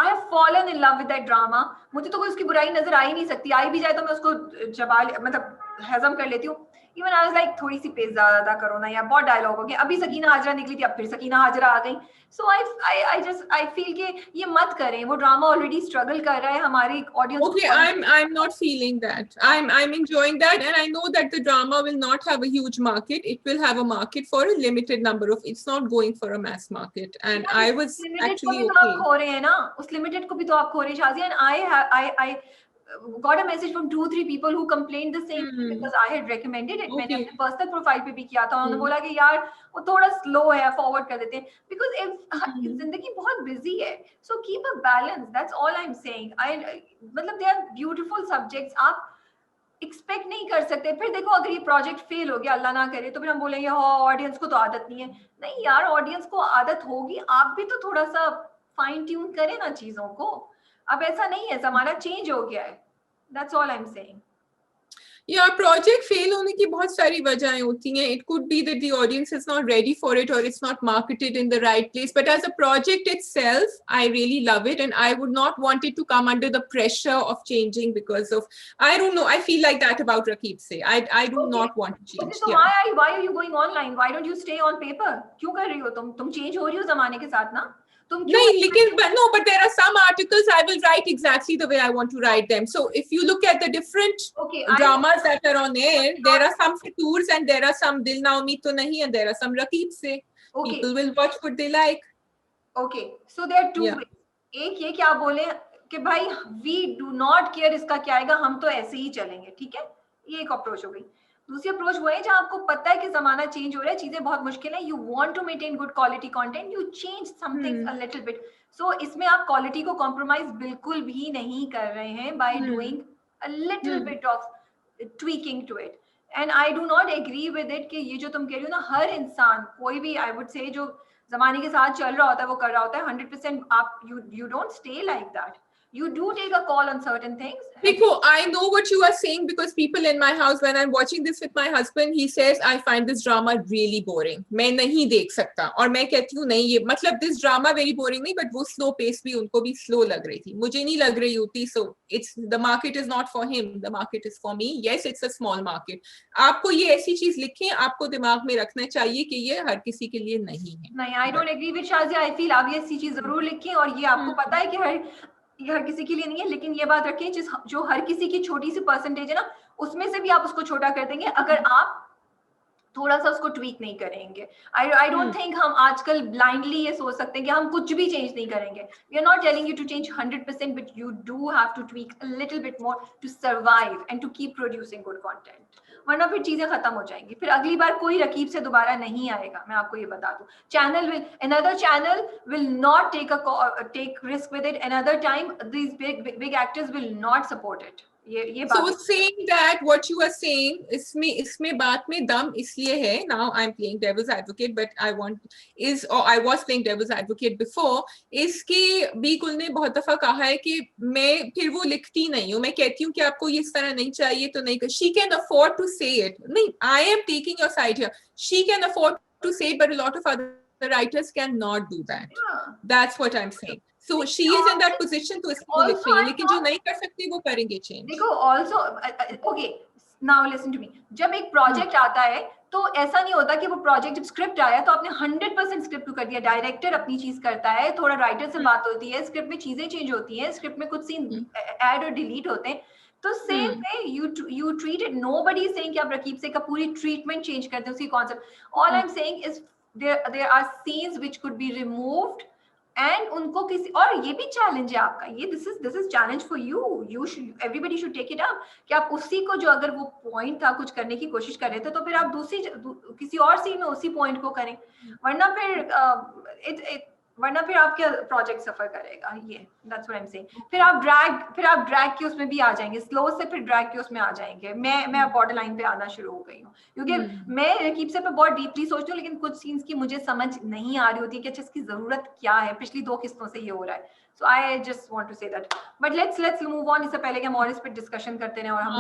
I have fallen in love with that drama. मुझे तो कोई उसकी बुराई नजर आ ही नहीं सकती, आई भी जाए तो मैं उसको मतलब हजम कर लेती हूँ. Even I was like थोड़ी सी पेस ज्यादा करो ना यार, बहुत डायलॉग हो गया. अभी सकीना हाजरा निकली थी, अब फिर सकीना हाजरा आ गई. So I feel कि ये मत करें, वो ड्रामा ऑलरेडी स्ट्रगल कर रहा है हमारी audience. Okay, I'm not feeling that. I'm enjoying that, and I know that the drama will not have a huge market. It will have a market for a limited number of. It's not going for a mass market, and I was actually okay. आप खो रहे हैं ना, उस limited को भी तो आप खो रहे हैं Shazia. And I got a message from 2-3 people who complained the same thing because I had recommended it. मैंने अपने पर्सनल प्रोफाइल पे भी किया था. उन्होंने बोला कि यार वो थोड़ा स्लो है, फॉरवर्ड कर देते हैं. Because if जिंदगी बहुत बिजी है, so keep a balance. That's all I'm saying. मतलब they are beautiful subjects. आप एक्सपेक्ट नहीं कर सकते. फिर देखो अगर ये प्रोजेक्ट फेल हो गया, अल्लाह ना करे, तो फिर हम बोलेंगे हाँ ऑडियंस को तो आदत नहीं है. नहीं यार, ऑडियंस को आदत होगी, आप भी तो थोड़ा सा फाइन ट्यून करें ना चीजों को. अब ऐसा नहीं है, जमाना चेंज हो गया है. That's all I am saying. या प्रोजेक्ट फेल होने की बहुत सारी वजहें होती हैं. It could be that the audience is not ready for it और it's not marketed in the right place. But as a project itself I really love it and I would not want it to come under the pressure of changing because of I don't know. I feel like that about Raqib से. I do not want to change. So why are you going online? Why don't you stay on paper? क्यों कर रही हो तुम change हो रही हो जमाने के साथ ना. नहीं, लेकिन but there are some articles I will write exactly the way I want to write them. So if you look at the different dramas that are on air, there are some Fatoors and there are some Dil Na Umeed To Nahi and there are some Raqeeb Se. People will watch what they like. Okay, so there are two ways. एक ये क्या बोले कि भाई we do not care इसका क्या आएगा, हम तो ऐसे ही चलेंगे, ठीक है. ये एक अप्रोच हो गई. दूसरी अप्रोच वो है जहां आपको पता है कि जमाना चेंज हो रहा है, चीजें बहुत मुश्किल है. You want to maintain good quality content, you change something a little bit. So इसमें आप क्वालिटी को कॉम्प्रोमाइज बिल्कुल भी नहीं कर रहे हैं by doing a little bit of tweaking to it. And I do not agree with it कि ये जो तुम कह रही हो ना, हर इंसान कोई भी आई वुड से जो जमाने के साथ चल रहा होता है वो कर रहा होता है 100%. आप you don't stay like that. You do take a call on certain things. Nico, I know what you are saying because people in my house, when I'm watching this with my husband, he says, I find this drama really boring. मैं नहीं देख सकता. और मैं कहती हूँ नहीं, ये मतलब this drama very boring नहीं, but वो slow pace भी उनको भी slow लग रही थी. मुझे नहीं लग रही होती. So it's the market is not for him. The market is for me. Yes, it's a small market. आपको ये ऐसी चीज लिखें, आपको दिमाग में रखना चाहिए कि ये हर किसी के लिए नहीं है. नहीं, I don't agree with Shazia. I feel आप ये ऐसी चीज जरूर लिखें और ये आपको पता है कि ये हर किसी के लिए नहीं है. लेकिन ये बात रखें जो हर किसी की छोटी सी परसेंटेज है ना, उसमें से भी आप उसको छोटा कर देंगे अगर आप थोड़ा सा उसको ट्वीक नहीं करेंगे. आई डोंट थिंक हम आजकल ब्लाइंडली ये सोच सकते हैं कि हम कुछ भी चेंज नहीं करेंगे. We are not telling you to change 100%, but you do have to tweak a little bit more to survive and to keep producing good content. वरना फिर चीजें खत्म हो जाएंगी. फिर अगली बार कोई रकीब से दोबारा नहीं आएगा, मैं आपको ये बता दूं. Another channel will not take risk with it. Another time these big actors will not support it. ये बात. So saying that what you are saying, इसमें बात में दम इसलिए है. Now I'm playing devil's advocate, but I was playing devil's advocate before. इसके भी कुल ने बहुत दफा कहा है कि मैं फिर वो लिखती नहीं हूँ. मैं कहती हूँ कि आपको ये इस तरह नहीं चाहिए तो नहीं. She can afford to say it. नहीं, I am taking your side here. She can afford to say it, but a lot of other writers cannot do that. That's what I'm saying. So she is in that position to इसको लिख रही है, लेकिन जो नहीं कर सकती वो करेंगे चेंज. देखो also okay, now listen to me. जब एक प्रोजेक्ट आता है तो ऐसा नहीं होता कि वो प्रोजेक्ट जब स्क्रिप्ट आया तो आपने 100% स्क्रिप्ट कर दिया. डायरेक्टर अपनी चीज करता है, थोड़ा राइटर से बात होती है, स्क्रिप्ट में चीजें चेंज होती हैं, स्क्रिप्ट में कुछ सीन ऐड और डिलीट होते हैं. तो same way you treat it. Nobody is saying कि आप रकीब से का पूरी ट्रीटमेंट चेंज कर दें, उसकी concept. All I'm saying is there are scenes which could be removed. And उनको किसी और ये भी चैलेंज है आपका. ये this is challenge for you everybody should take it up कि आप उसी को जो अगर वो पॉइंट था कुछ करने की कोशिश कर रहे थे तो फिर आप किसी और सीन में उसी पॉइंट को करें. वरना फिर आपके प्रोजेक्ट सफर करेगा. ये that's what I am saying. फिर आप ड्रैग के उसमें भी आ जाएंगे, स्लो से फिर ड्रैग के उसमें आ जाएंगे. मैं बॉर्डर लाइन पे आना शुरू हो गई हूँ क्योंकि मैं रकीब से पे बहुत डीपली सोचती हूँ, लेकिन कुछ सीन्स की मुझे समझ नहीं आ रही होती है कि अच्छा इसकी जरूरत क्या है. पिछली 2 किस्तों से ये हो रहा है. So I just want to say that. But let's move on. इससे पहले कि हम और इस पे डिस्कशन करते हैं और हम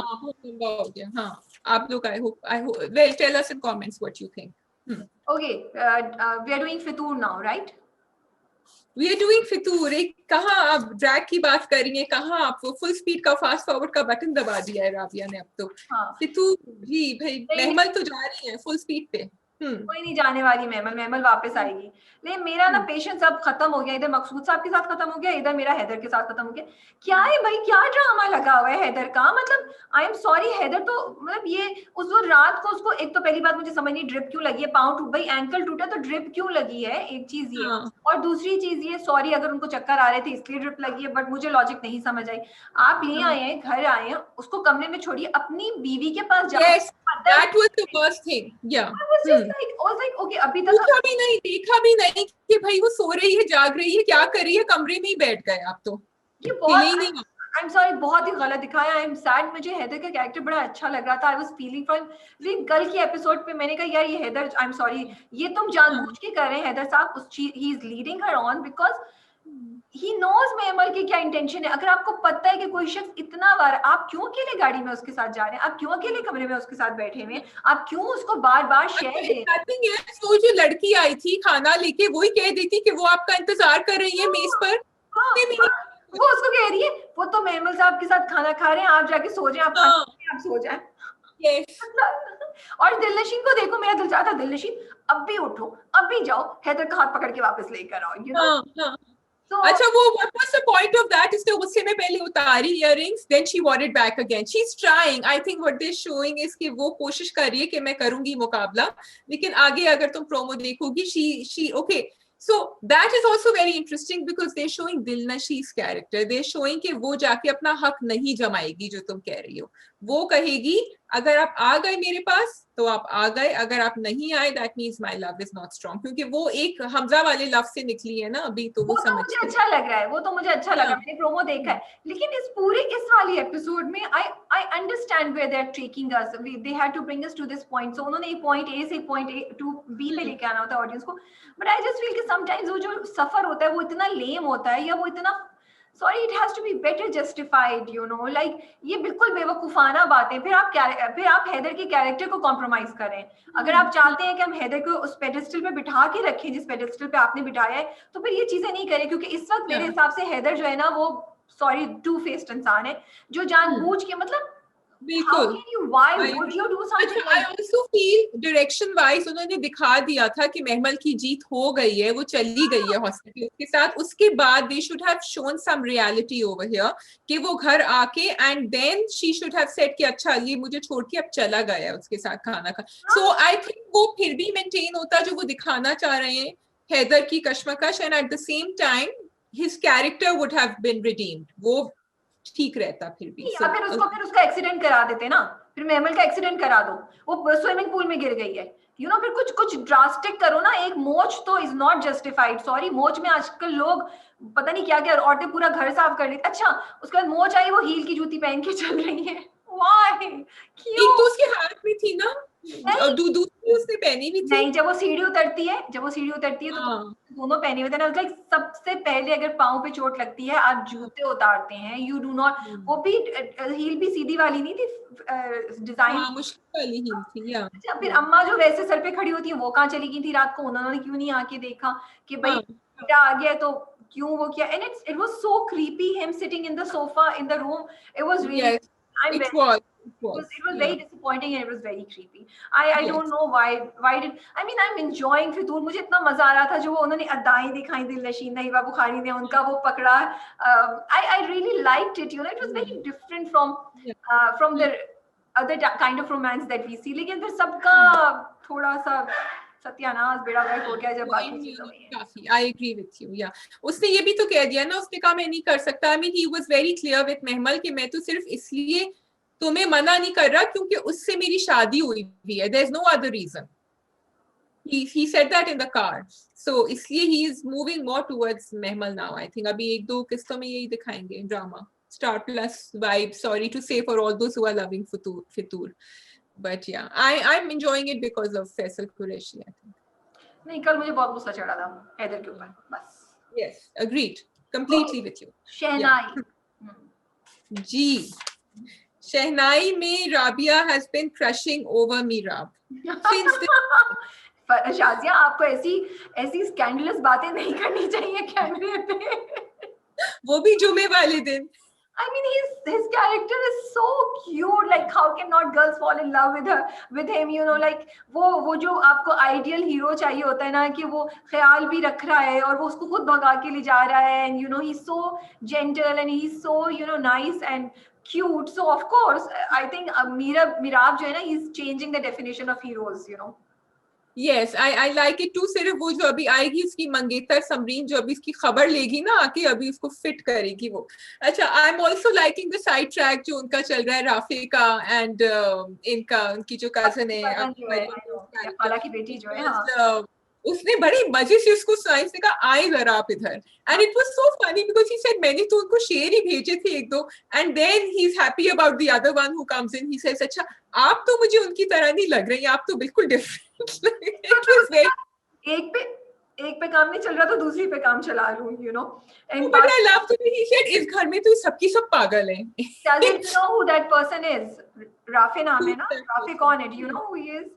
हाँ आप लोग I hope well tell us in comments what you think. Okay, we are doing Fitoor now, right? We are doing Fitoor. एक कहाँ आप ड्रैग की बात कर रही हैं, कहाँ आप वो फुल स्पीड का फास्ट फॉरवर्ड का बटन दबा दिया है राबिया ने अब तो। हाँ फितूर जी भाई, नहीं, महमल तो जा रही है फुल स्पीड पे। कोई नहीं जाने वाली महमल, महमल वापस आएगी। लेकिन मेरा ना पेशेंस अब खत्म हो गया, इधर मकसूद साहब के साथ खत्म हो गया, इधर मेरा हैदर के साथ खत्म हो गया। क्या है भाई, क्या ड्रामा लगा हुआ है हैदर का, मतलब आई एम सॉरी हैदर तो मतलब ये उस वो रात को उसको, एक तो पहली बात मुझे समझ नहीं ड्रिप क्यों लगी है, पाँव टूट भाई एंकल टूटा तो ड्रिप क्यों लगी है, एक चीज ये। हाँ और दूसरी चीज ये, सॉरी अगर उनको चक्कर आ रहे थे इसलिए ड्रिप लगी है, बट मुझे लॉजिक नहीं समझ आई। आप ले आए हैं, घर आए हैं, उसको कमरे में छोड़िए, अपनी बीवी के पास जाओ। yes, that was the worst thing, yeah। I was like, okay, अभी तक पूछा भी नहीं, देखा भी नहीं कि भाई वो सो रही है, जाग रही है, क्या कर रही है, कमरे में ही बैठ गए आप तो, ये हिले ही बहुत, नहीं। आई एम सॉरी, बहुत ही गलत दिखाया। आई एम सैड, मुझे हैदर का कैरेक्टर बड़ा अच्छा लग रहा था, आई वाज फीलिंग फॉर। लेकिन कल की एपिसोड पे मैंने कहा यार ये हैदर, आई एम सॉरी, ये तुम जानबूझ के कर रहे हैं हैदर साहब, उस चीज he is leading her on because he knows Mehmal की क्या इंटेंशन है। अगर आपको पता है कि कोई शख्स इतना बार, आप क्यों अकेले गाड़ी में उसके साथ जा रहे हैं, आप क्यों अकेले कमरे में उसके साथ बैठे हुए हैं, आप क्यों उसको बार बार शेयर दे रहे हैं? वो जो लड़की आई थी खाना लेके, वही कह देती कि वो आपका इंतजार कर रही है मेज पर। वो उसको कह रही है वो तो महमल साहब के साथ खाना खा रहे हैं, आप जाके सो जाएं, आप सो जाएं। और दिलनशीन को देखो, मेरा दिल चाहता दिलनशीन अब भी उठो, अब भी जाओ, हैदर का हाथ पकड़ के वापस लेकर आओ, यू नो। अच्छा वो what was the point of that? इसने गुस्से में पहले उतारी earrings, then she wore it back again. She's trying. I think what they're showing is कि वो कोशिश कर रही है कि मैं करूंगी मुकाबला, लेकिन आगे अगर तुम promo देखोगी she okay. So that is also very interesting because they're showing Dilnashi's character. They're showing कि वो जाके अपना हक नहीं जमाएगी जो तुम कह रही हो। वो कहेगी अगर आप आ गए मेरे पास तो आप आ गए, अगर आप नहीं आए that means my love is not strong, क्योंकि वो एक हमजा वाले लव से निकली है ना अभी, तो वो समझ मुझे अच्छा लग रहा है, वो तो मुझे अच्छा लगा, मैंने प्रोमो देखा है। लेकिन इस पूरे इस वाली एपिसोड में I understand where they are taking us, they had to bring us to this point. So उन्होंने एक पॉइंट ए से पॉइंट टू बी पे लेके आना होता है ऑडियंस को, बट आई जस्ट फील कि समटाइम्स वो जो सफर होता है वो इतना लेम होता है, या वो इतना, sorry it has to be better justified, you know, like ये बिल्कुल बेवकूफाना बातें। फिर आप हैदर के कैरेक्टर को कॉम्प्रोमाइज करें। अगर आप चाहते हैं कि हम हैदर को उस पेडेस्टल पे बिठा के रखें जिस पेडेस्टल पे आपने बिठाया है, तो फिर ये चीजें नहीं करें, क्योंकि इस वक्त मेरे हिसाब से हैदर जो है ना वो, सॉरी, टू फेस्ड इंसान है, जो जानबूझ के, मतलब बिल्कुल। why would you do something I also feel direction wise उन्होंने दिखा दिया था कि महमल की जीत हो गई है, वो चली गई है हॉस्पिटल के साथ। उसके बाद they should have shown some reality over here कि वो घर आके and then she should have said कि अच्छा ये मुझे छोड़ के अब चला गया उसके साथ खाना खा। So I think वो फिर भी maintain होता जो वो दिखाना चाह रहे हैं, हैदर की कश्मकश, and at the same time his character would have been redeemed। वो ठीक रहता फिर भी। या फिर उसका एक्सीडेंट करा देते ना, फिर महमल का एक्सीडेंट करा दो, वो स्विमिंग पूल में गिर गई है, यू नो, फिर कुछ ड्रास्टिक करो ना। एक मोच तो इज नॉट जस्टिफाइड, सॉरी, मोच में आजकल लोग पता नहीं क्या क्या, औरतें पूरा घर साफ कर लेती। अच्छा उसके बाद मोच आई, वो हील की जूती पहन के चल रही है, व्हाई, क्यों? एक तो उसके हाथ में थी ना, दूसरी उसने पहनी भी थी। नहीं, जब वो सीढ़ी उतरती है तो दोनों पहने हुए थे ना। लाइक सबसे पहले अगर पाँव पे चोट लगती है आप जूते उतारते हैं, यू डू नॉट, वो भी हील भी सीधी वाली नहीं थी, डिजाइन मुश्किल वाली हील थी। अच्छा, फिर अम्मा जो वैसे सर पे खड़ी होती है वो कहाँ चली गई थी रात को, उन्होंने क्यों नहीं आके देखा कि भाई बेटा आ गया तो क्यों वो किया? And it was so creepy, him sitting in the sofa in the room, it was really, it was very disappointing and it was very creepy. I don't know why did, I mean I'm enjoying फितूर, मुझे इतना मजा आ रहा था जो वो उन्होंने अदाएं दिखाई दिलनशीन नहीवा बुखारी ने उनका वो पकड़ा, I really liked it, you know, it was very different from the other kind of romance that we see. लेकिन फिर सबका थोड़ा सा सत्यानाश बेड़ा गर्क हो गया जब बाकी चीजों में। काफी I agree with you, yeah। उसने ये भी तो कह दिया ना, उसने कहा मैं नहीं कर सकता। I mean he was very clear with महमल कि मैं तो सिर्फ इसलिए तुम्हें मना नहीं कर रहा क्योंकि उससे मेरी शादी हुई है, there is no other reason। He said that in the car, so इसलिए he is moving more towards महमल now। I think अभी एक दो किस्तों में यही दिखाएंगे drama, Star Plus vibe, sorry to say for all those who are loving Fitoor, but yeah I'm enjoying it because of Faisal Qureshi, I think। नहीं, कल मुझे बहुत गुस्सा चढ़ा था हैदर के ऊपर, बस। Yes, agreed completely with you। शहनाई जी, शहनाई में Rabia has been crushing over Meerab since पर शाजिया आपको ऐसी स्कैंडलस बातें नहीं करनी चाहिए कैमरे पे। वो भी जुमे वाले दिन। I mean, his character is so cute. Like, how can not girls fall in love with him? You know, like वो जो आपको ideal hero चाहिए होता है ना, कि वो ख्याल भी रख रहा है और वो उसको खुद भगा के ले जा रहा है, and you know he's so gentle and he's so, you know, nice and cute. So of course, I think Mirab जो है ना, he's changing the definition of heroes. You know. Yes, I like it too. सिर्फ वो जो अभी आएगी उसकी मंगेतर समरीन, जो अभी इसकी खबर लेगी ना आके, अभी उसको फिट करेगी वो। अच्छा, I am also liking the side track जो उनका चल रहा है राफे का एंड उनकी जो कजन है खाला की बेटी जो है, हाँ। उसने बड़ी मजे से उसको साइंस ने कहा आए जरा आप इधर, and it was so funny because he said मैंने तो उनको शेर ही भेजे थे एक दो, and then he is happy about the other one who comes in, he says अच्छा आप तो मुझे उनकी तरह नहीं लग रही, आप तो बिल्कुल डिफरेंट। एक पे काम नहीं चल रहा तो दूसरी पे काम चला लूं, you know. And but I love that he said इस घर में तो सबकी सब पागल हैं। Does it know who that person is? Rafi नाम है ना? Rafi कौन है? Do you know who he is?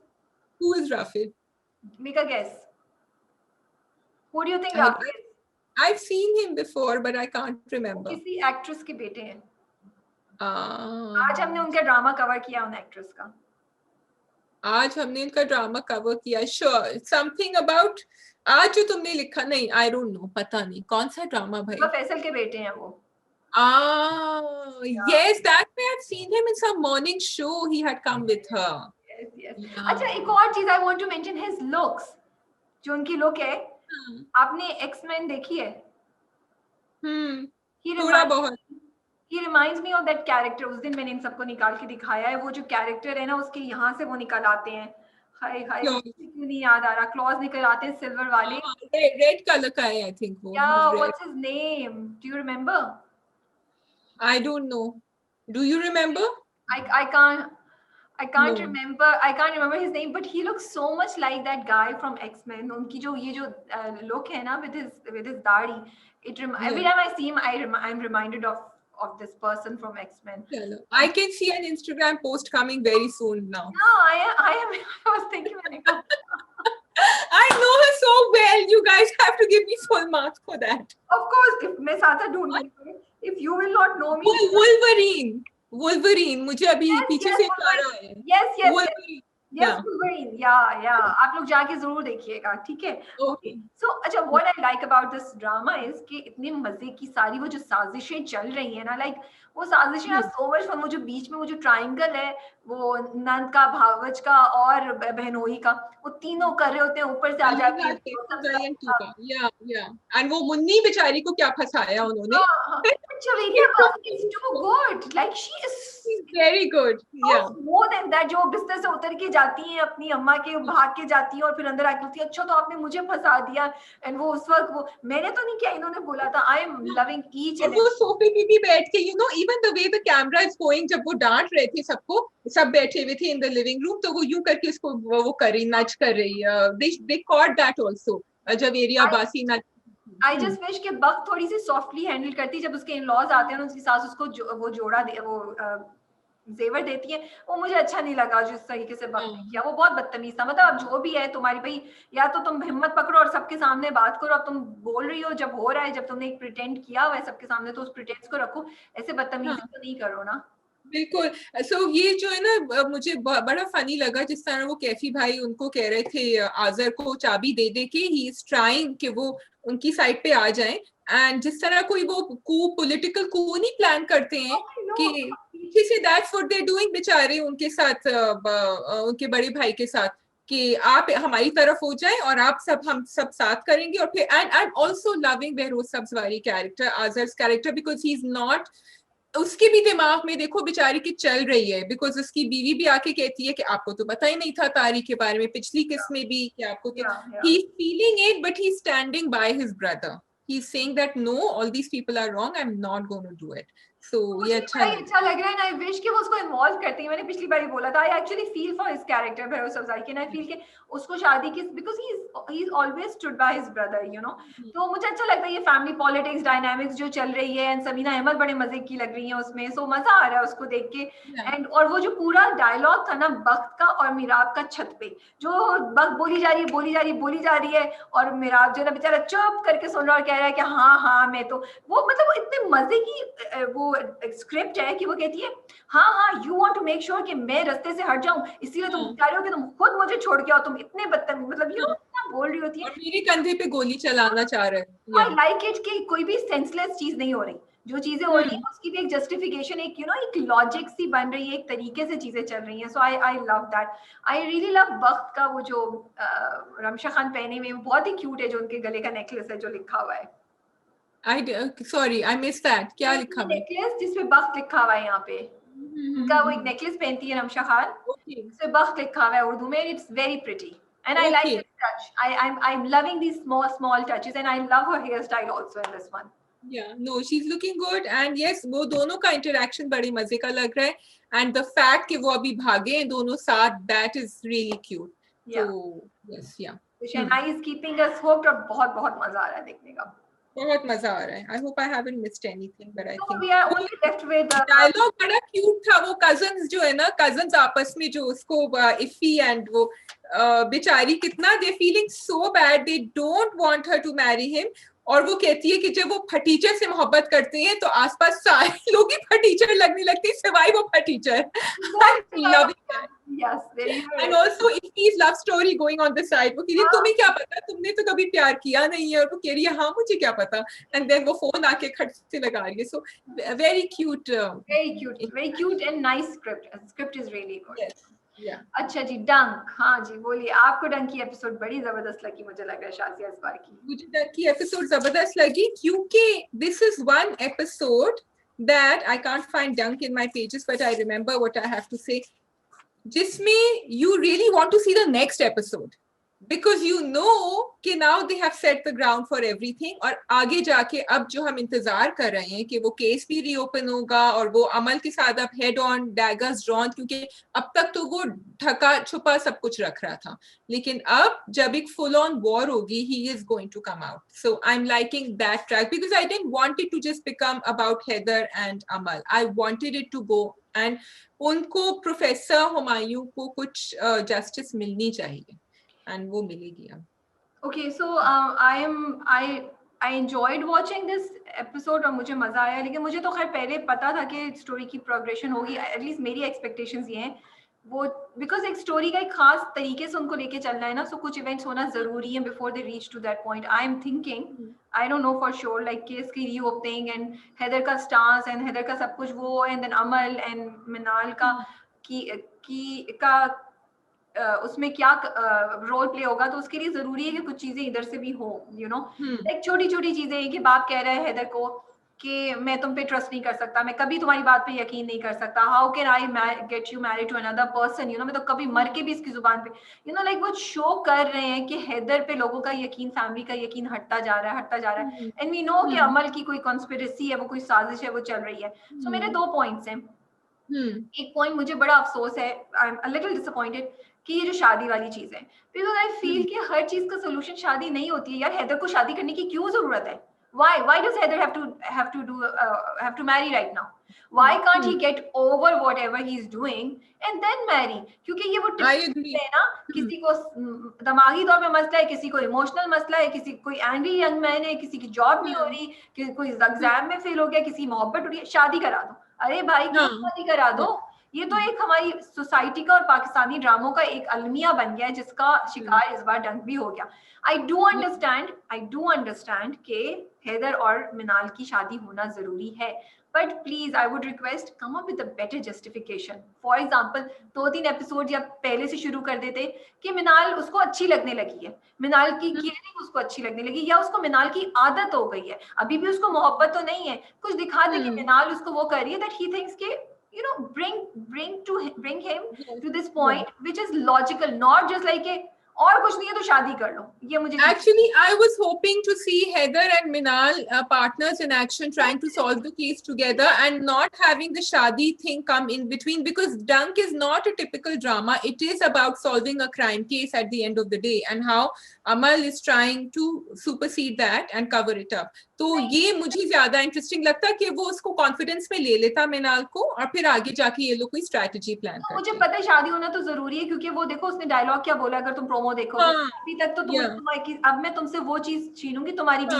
Who is Rafi? Make a guess. Who do you think Rafi is? I've seen him before, but I can't remember. किसी actress के बेटे हैं। आज हमने उनका ड्रामा कवर किया, उन एक्ट्रेस का। आज हमने उनका ड्रामा कवर किया। Sure, something about आज जो तुमने लिखा, नहीं, I don't know, पता नहीं कौन सा ड्रामा भाई। वो फैसल के बेटे हैं वो। Yes, that way I've seen him in some morning show. He had come with her. Yes. अच्छा, एक और चीज I want to mention his looks. जो उनकी लुक है, आपने X-Men देखी है? थोड़ा बहुत। He reminds me of that character. उस दिन मैंने इन सबको निकाल के दिखाया है, वो जो कैरेक्टर है ना उसके यहाँ से वो निकल आते हैं, हाय क्यों नहीं याद आ रहा, क्लॉज निकल आते हैं सिल्वर वाले, रेड कलर का है आई थिंक वो। Yeah, what's his name? Do you remember? I don't know. Do you remember? I can't remember. I can't remember his name, but he looks so much like that guy from X-Men. उनकी जो ये जो look है ना with his दाढ़ी, every time I see him, I'm reminded of this person from X-Men. I can see an Instagram post coming very soon now. No, I was thinking I know her so well. You guys have to give me full marks for that. Of course, if मैं साथ ढूंढूंगी, if you will not know me. Wolverine. मुझे अभी पीछे से आ रहा है. Yes. Wolverine. Yes, Wolverine. Yeah. आप लोग जाके जरूर देखिएगा, ठीक है? Okay. So, अच्छा, what I like about this drama is कि इतने मजे की सारी वो जो साजिशें चल रही है ना, like वो साजिशें ना so much fun, वो जो बीच में वो जो ट्रायंगल है, वो नंद का, भावच का और बहनोई का, वो तीनों कर रहे होते हैं, ऊपर से आ जाते हैं। Yeah. And वो मुन्नी बेचारी को क्या फंसाया उन्होंने? It's too good. Like she is very good. Yeah. More than that, जो बिस्तर से उतर के जाती हैं अपनी अम्मा के, भाग के जाती है और फिर अंदर आके बोलती है अच्छा तो आपने मुझे फंसा दिया, एंड वो उस वक्त वो मैंने तो नहीं किया, इन्होंने बोला था। I am loving each and वो सोफे पे भी बैठ के, you know, even the way the camera is going, जब वो डांट रहे थे सबको, सब बैठे हुए थे in the living room, तो वो यूं करके उसको वो कर रही, नच कर रही, they caught that also, जब एरिया बासी नच। I just wish कि बक थोड़ी सी सॉफ्टली हैंडल करती, जब उसके इन-लॉज आते हैं उसकी सास उसको वो जोड़ा दे, वो जेवर देती है, वो मुझे अच्छा नहीं लगा जिस तरीके से बक ने किया, वो बहुत बदतमीज था। मतलब अब जो भी है तुम्हारी भाई, या तो तुम हिम्मत पकड़ो और सबके सामने बात करो, अब तुम बोल रही हो जब हो रहा है, जब तुमने एक प्रिटेंड किया हुआ है सबके सामने, तो उस प्रिटेंस को रखो, ऐसे बदतमीजी तो नहीं करो ना। बिल्कुल। सो ये जो है ना, मुझे बड़ा फनी लगा जिस तरह वो कैफी भाई उनको कह रहे थे आजर को चाबी दे दे के, ही इज ट्राइंग कि वो उनकी साइड पे आ जाएं, एंड जिस तरह कोई वो पॉलिटिकल कू नहीं प्लान करते हैं कि पीछे से, that's what they are doing बेचारे उनके साथ, उनके बड़े भाई के साथ, कि आप हमारी तरफ हो जाएं और हम सब साथ करेंगे। और फिर and I am also loving Behroz Sabzwari character, Azar's character, because he is not, उसके भी दिमाग में देखो बेचारी की चल रही है, बिकॉज उसकी बीवी भी आके कहती है कि आपको तो पता ही नहीं था तारी के बारे में, पिछली किस में भी कि आपको तो, he is feeling it but he is standing by his brother, he is saying that no, all these people are wrong, I am not going to do it. So ये अच्छा लगा। अच्छा लग रहा है, आई विश कि वो उसको इन्वॉल्व करती है। मैंने पिछली बार ही बोला था, I actually feel for his character भरोस अफजाई के, आई फील कि उसको शादी की, because he is always stood by his brother, you know. तो मुझे अच्छा लगता है ये फैमिली पॉलिटिक्स डायनामिक्स जो चल रही है, एंड सबीना अहमद बड़े मजे की लग रही है उसमें, सो मजा आ रहा है उसको देख के। एंड और वो जो पूरा डायलॉग था ना बख्त का और मिराब का छत पे, जो बख्त बोली जा रही है बोली जा रही है बोली जा रही है, और मिराब जो है ना बेचारा चुप करके सुन रहा और कह रहा है कि हाँ हाँ मैं तो, वो मतलब वो इतने मजे की वो स्क्रिप्ट है कि वो कहती है हाँ हाँ you want to make sure कि मैं रास्ते से हट जाऊं, इसीलिए तुम कह रहे हो कि तुम खुद मुझे छोड़ के आओ, तुम इतने बदतमीज, मतलब यू नो क्या बोल रही होती है। और मेरे कंधे पे गोली चलाना चाह रहे हैं। आई लाइक इट कि कोई भी सेंसलेस चीज नहीं हो रही, जो चीजें हो रही है उसकी भी एक जस्टिफिकेशन, एक यू नो एक लॉजिक सी बन रही है, एक तरीके से चीजें चल रही हैं। So I I love that. I really love वक्त का वो जो रमशा खान पहने हुए बहुत ही क्यूट है, जो उनके गले का नेकलेस है जो लिखा हुआ है। सॉरी आई मिस दैट, क्या लिखा हुआ है? नेकलेस जिसपे वक्त लिखा हुआ है यहाँ पे, उनका वो एक नेकलेस पहनती है रमशा खान, उसपे वक्त लिखा हुआ है उर्दू में, it's very pretty and I like this touch. I'm loving these small touches, and I love her hairstyle also in this one. Yeah, no, she's looking good, and yes, वो दोनों का interaction बड़ी मजे का लग रहा है, and the fact कि वो अभी भागे हैं दोनों साथ, that is really cute. Yeah. So yes, yeah. So Shanghai is keeping us hooked और बहुत बहुत मजा आ रहा है देखने का। बहुत मजा आ रहा है। I hope I haven't missed anything, but I think we are only left with dialogue बड़ा cute था। वो cousins जो है ना, cousins आपस में जो उसको इफी and वो बेचारी कितना they feeling so bad, they don't want her to marry him, और वो कहती है कि जब वो फटीचर से मोहब्बत करते हैं तो आसपास सारे लोग ही फटीचर लगने लगते हैं सिवाय वो फटीचर। Love it. Yes, very good. And also Ify's love story going on the side. वो कह रही तुम्हें क्या पता, तुमने तो कभी प्यार किया नहीं है, और वो कह रही है हाँ मुझे क्या पता, and then वो फोन आके खट से लगा रही है। So very cute. Very cute and nice script. Script is really good. Yes. Yeah. अच्छा जी, डंक। हाँ जी बोलिए, आपको डंक की एपिसोड बड़ी जबरदस्त लगी मुझे लग रहा है शाजिया इस बार की। मुझे डंक की एपिसोड जबरदस्त लगी क्योंकि this is one episode that I can't find dunk in my pages, but I remember what I have to say. जिसमें you really want to see the next episode because you know कि now they have set the ground for everything, और आगे जाके अब जो हम इंतजार कर रहे हैं कि वो केस भी रीओपन होगा और वो अमल के साथ अब हेड ऑन डैगर्स ड्रॉन, क्योंकि अब तक तो वो ढका छुपा सब कुछ रख रहा था, लेकिन अब जब एक फुल ऑन वॉर होगी he is going to come out. So I'm liking that track because I didn't want it to just become about Heather and Amal. I wanted it to go and उनको professor Humayun को कुछ justice मिलनी चाहिए, and वो मिलेगी अब। Okay, so I enjoyed watching this episode और मुझे मजा आया, लेकिन मुझे तो खैर पहले पता था कि स्टोरी की प्रोग्रेशन होगी, एटलीस्ट मेरी एक्सपेक्टेशंस ये हैं वो, बिकॉज एक स्टोरी का एक खास तरीके से उनको लेके चलना है ना, सो कुछ इवेंट्स होना जरूरी है before they reach to that point. I am thinking, I don't know for sure, like case की रीओपनिंग एंड हेदर का स्टांस एंड हेदर का सब कुछ वो, and then Amal and Minal का उसमें क्या रोल प्ले होगा, तो उसके लिए जरूरी है कि कुछ चीजें इधर से भी हो, यू नो, लाइक छोटी छोटी चीजें कि बाप कह रहा है हेदर को कि मैं तुम पे ट्रस्ट नहीं कर सकता, मैं कभी तुम्हारी बात पे यकीन नहीं कर सकता, how can I get you married to another person, you know, मैं तो कभी मर के भी इसकी जुबान पे, यू नो, लाइक वो शो कर रहे हैं कि हैदर पे लोगों का यकीन, फैमिली का यकीन हटता जा रहा है एंड वी नो कि अमल की कोई कॉन्स्पिरेसी है, वो कोई साजिश है, वो चल रही है। सो मेरे दो पॉइंट्स हैं। एक पॉइंट मुझे बड़ा अफसोस है, I am a little disappointed कि ये जो शादी वाली चीज है, बिकॉज आई फील कि हर चीज का सोल्यूशन शादी नहीं होती है यार। हैदर को शादी करने की क्यों जरूरत है? why does Heather have to marry right now? Why can't he get over whatever he's doing and then marry? क्योंकि ये वो है ना, किसी को दिमागी तौर पे मसला है, किसी को इमोशनल मसला है, किसी कोई एंग्री यंग मैन है, किसी की जॉब नहीं हो रही, कोई एग्जाम में फेल हो गया, किसी मोहब्बत उठी है, शादी करा दो। अरे भाई क्यों शादी करा दो? ये तो एक हमारी सोसाइटी का और पाकिस्तानी ड्रामों का एक अलमिया बन गया है, जिसका शिकार इस बार डंक भी हो गया। I do understand कि हेदर और मिनाल की शादी होना जरूरी है, but please I would request come up with a better justification. For example, 2-3 episode या पहले से शुरू कर देते कि मिनाल उसको अच्छी लगने लगी है, मिनाल की केयरिंग उसको अच्छी लगने लगी, या उसको मिनाल की आदत हो गई है, अभी भी उसको मोहब्बत तो नहीं है, कुछ दिखा दे कि मिनाल उसको वो कर रही है, that he thinks कि you know bring him to this point which is logical, not just like a और कुछ नहीं है तो शादी कर लो, ये मुझे Actually, I was hoping to see Heather and Minal partners in action, trying to solve the case together and not having the shadi thing come in between, because Dunk is not a typical drama. It is about solving a crime case at the end of the day, and how Amal is trying to supersede that and cover it up. तो ये मुझे ज्यादा interesting लगता कि वो उसको confidence में ले लेता मिनाल को, और फिर आगे जाके ये लोग कोई स्ट्रैटेजी प्लान तो करते। मुझे पता है शादी होना तो जरूरी है, क्योंकि वो देखो उसने डायलॉग क्या बोला, अगर तुम प्रोमो देखोगे अभी तक तो अब मैं तुमसे वो चीज छीनूंगी तुम्हारी भी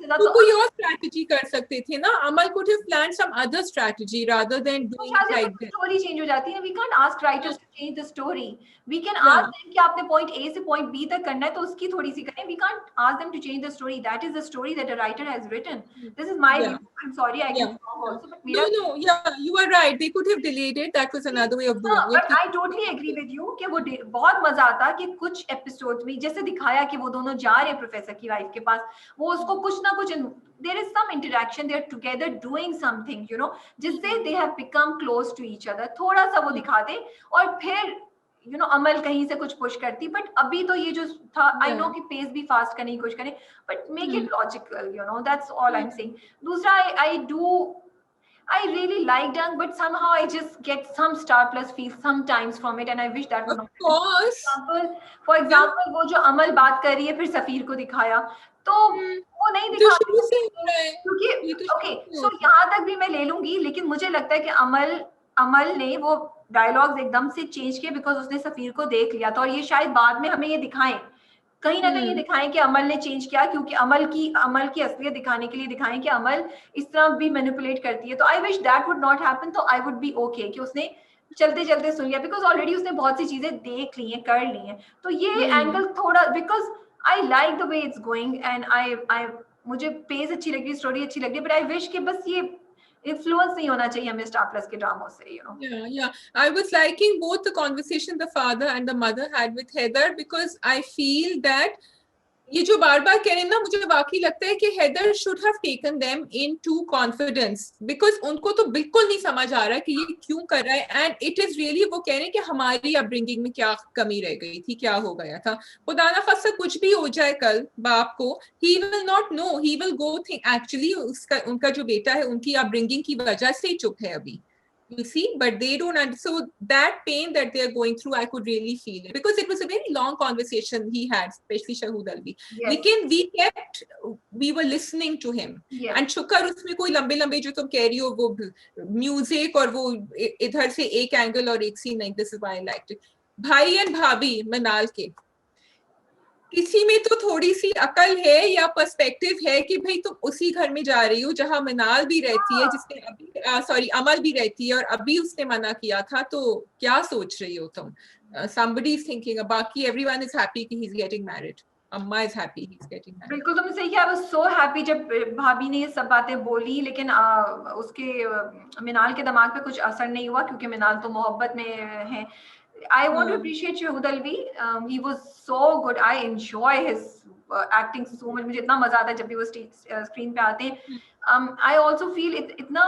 तो कोई और स्ट्रैटेजी कर सकते थे ना, Amal could have planned some other strategy rather than doing it like this. Story change हो जाती है, we can't ask writers to change the story, we can ask them कि आपने पॉइंट ए से पॉइंट बी तक करना है तो उसकी थोड़ी सी करें, we can't ask them to change the story, that is the story that a writer has written, this is my view, I am sorry I can wrong also, but मेरा no yeah you are right, they could have delayed it, that was another way of doing it, but I totally agree with you कि वो बहुत मजा आता कि कुछ episode में जैसे दिखाया कि वो दोनों जा रहे हैं प्रोफेसर की वाइफ के पास, वो उसको कुछ ना कुछ there is some interaction, they are together doing something, you know, जिससे they have become close to each other, थोड़ा सा वो दिखा दे और फिर you know अमल कहीं से कुछ पुश करती, बट अभी तो ये जो था I know कि पेस भी फास्ट करने की कोशिश करें, but make it logical, you know, that's all I'm saying. दूसरा I really like Dunk, but somehow I just get some Star Plus feel sometimes from it, and I wish that would not happen. For example, वो जो अमल बात कर रही है फिर सफीर को दिखाया, तो वो नहीं दिखा क्योंकि ओके सो यहाँ तक भी मैं ले लूंगी, लेकिन मुझे लगता है कि अमल ने वो डायलॉग्स एकदम से चेंज किए बिकॉज उसने सफीर को देख लिया था, और ये शायद बाद में हमें ये दिखाएं, कहीं ना कहीं दिखाएं कि अमल ने चेंज किया, क्योंकि अमल की असलियत दिखाने के लिए दिखाएं कि अमल इस तरह भी मैनिपुलेट करती है, तो I wish that would not happen, तो आई वुड बी ओके कि उसने चलते चलते सुन लिया, बिकॉज ऑलरेडी उसने बहुत सी चीजें देख ली हैं, कर ली हैं, तो ये एंगल थोड़ा, because I like the way it's going and I मुझे पेस अच्छी लग रही है, स्टोरी अच्छी लग रही है, बट आई विश कि बस ये इन्फ्लुएंस नहीं होना चाहिए हमें स्टार प्लस के ड्रामों से, you know. Yeah, I was liking both the conversation the father and the mother had with Heather, because I feel that ये जो बार बार कह रहे हैं ना, मुझे वाकई लगता है कि Heather should have taken them into confidence, because उनको तो बिल्कुल नहीं समझ आ रहा है कि ये क्यों कर रहा है, एंड इट इज रियली, वो कह रहे हैं कि हमारी अपब्रिंगिंग में क्या कमी रह गई थी, क्या हो गया था, खुदा ना खास्ता कुछ भी हो जाए कल बाप को, he will not know, he will go think actually उसका उनका जो बेटा है उनकी अपब्रिंगिंग की वजह से ही चुप है अभी, you see, but they don't understand. So that pain that they are going through, I could really feel it, because it was a very long conversation he had, especially Shahud Alvi. Lekin we were listening to him. And Shukar उसमें कोई लंबे लंबे जो तुम कह रही हो वो म्यूजिक और वो इधर से एक एंगल और एक सीन नहीं, this is why I liked it. भाई एंड भाभी मनाल के किसी में तो थोड़ी सी अकल है या पर्सपेक्टिव है कि भाई तुम उसी घर में जा रही हो जहां मिनाल भी रहती है, जिसने अभी सॉरी अमल भी रहती है, और अभी उसने मना किया था, तो क्या सोच रही हो तुम? somebody is thinking, बाकी everyone is happy कि he's getting married, अम्मा is happy he's getting married. बिल्कुल तुमने सही किया, I was so happy जब भाभी ने ये सब बातें बोली, लेकिन उसके मिनाल के दिमाग पे कुछ असर नहीं हुआ, क्योंकि मिनाल तो मोहब्बत में है. I want to appreciate Shahud Alvi. He was so good. I enjoy his acting so much. मुझे इतना मजा आता है जब भी वो स्क्रीन पे आते हैं. I also feel इतना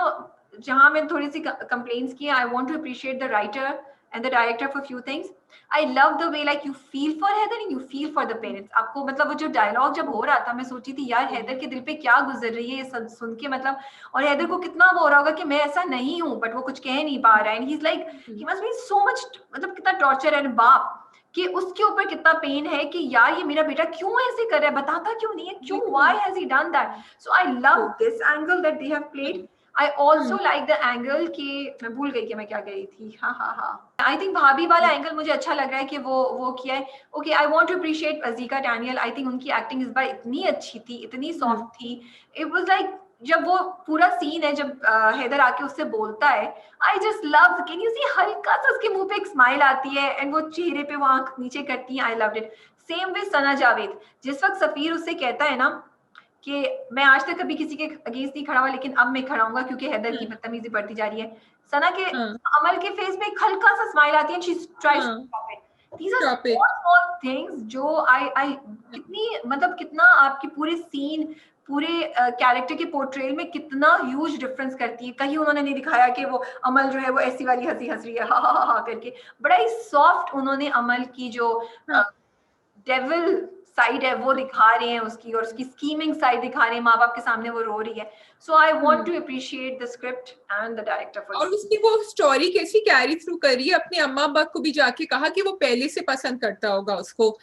जहाँ मैं थोड़ी सी complaints की, I want to appreciate the writer and the director for few things. I love the way like you feel for Heather and you feel for the parents. आपको मतलब वो जो dialogue जब हो रहा था, मैं सोची थी यार हेदर के दिल पे क्या गुजर रही है ये सब सुन के, मतलब, और हेदर को कितना वो हो रहा होगा कि मैं ऐसा नहीं हूँ, बट वो कुछ कह नहीं पा रहा है, and he is like he must be so much, मतलब कितना टॉर्चर है बाप कि उसके ऊपर कितना पेन है कि यार ये मेरा बेटा क्यों ऐसे कर रहा है, बताता क्यों नहीं है, क्यों, why has he done that. So I love this angle that they have played. I also like the angle कि मैं भूल गई कि मैं क्या गई थी. हाँ. I think भाभी वाला एंगल मुझे अच्छा लग रहा है कि वो किया है. Okay, I want to appreciate Azika Daniel. I think उनकी एक्टिंग इस बार इतनी अच्छी थी, इतनी सॉफ्ट थी. It was like जब वो पूरा सीन है जब हैदर आके उससे बोलता है, I just love. Can you see हल्का सा उसके मुंह पे एक स्माइल आती है एंड वो चेहरे पे वो आंख नीचे करती है. I loved it. Same with सना जावेद. जिस वक्त सफीर उससे कहता है ना कि मैं आज तक कभी किसी के अगेंस्ट नहीं खड़ा हुआ, लेकिन अब मैं खड़ा हूंगा क्योंकि हैदर की बदतमीजी बढ़ती जा रही है. सना के अमल के फेस में एक हल्का सा स्माइल आती है, she tries to stop it. These are small things जो I कितनी, मतलब कितना आपकी पूरे सीन, पूरे कैरेक्टर के पोर्ट्रेल में कितना ह्यूज डिफरेंस करती है. कहीं उन्होंने नहीं दिखाया कि वो अमल जो है वो ऐसी वाली हंसी हंस रही है हा करके, बड़ा ही सॉफ्ट उन्होंने अमल की जो डेविल साइड है वो दिखा रहे हैं उसकी, और उसकी स्कीमिंग साइड दिखा रहे हैं, माँ बाप के सामने वो रो रही है. So I want to appreciate the script and the director for. और उसकी वो स्टोरी कैसी कैरी थ्रू करी है, अपने अम्मा अब्बा को भी जाके कहा कि वो पहले से पसंद करता होगा उसको.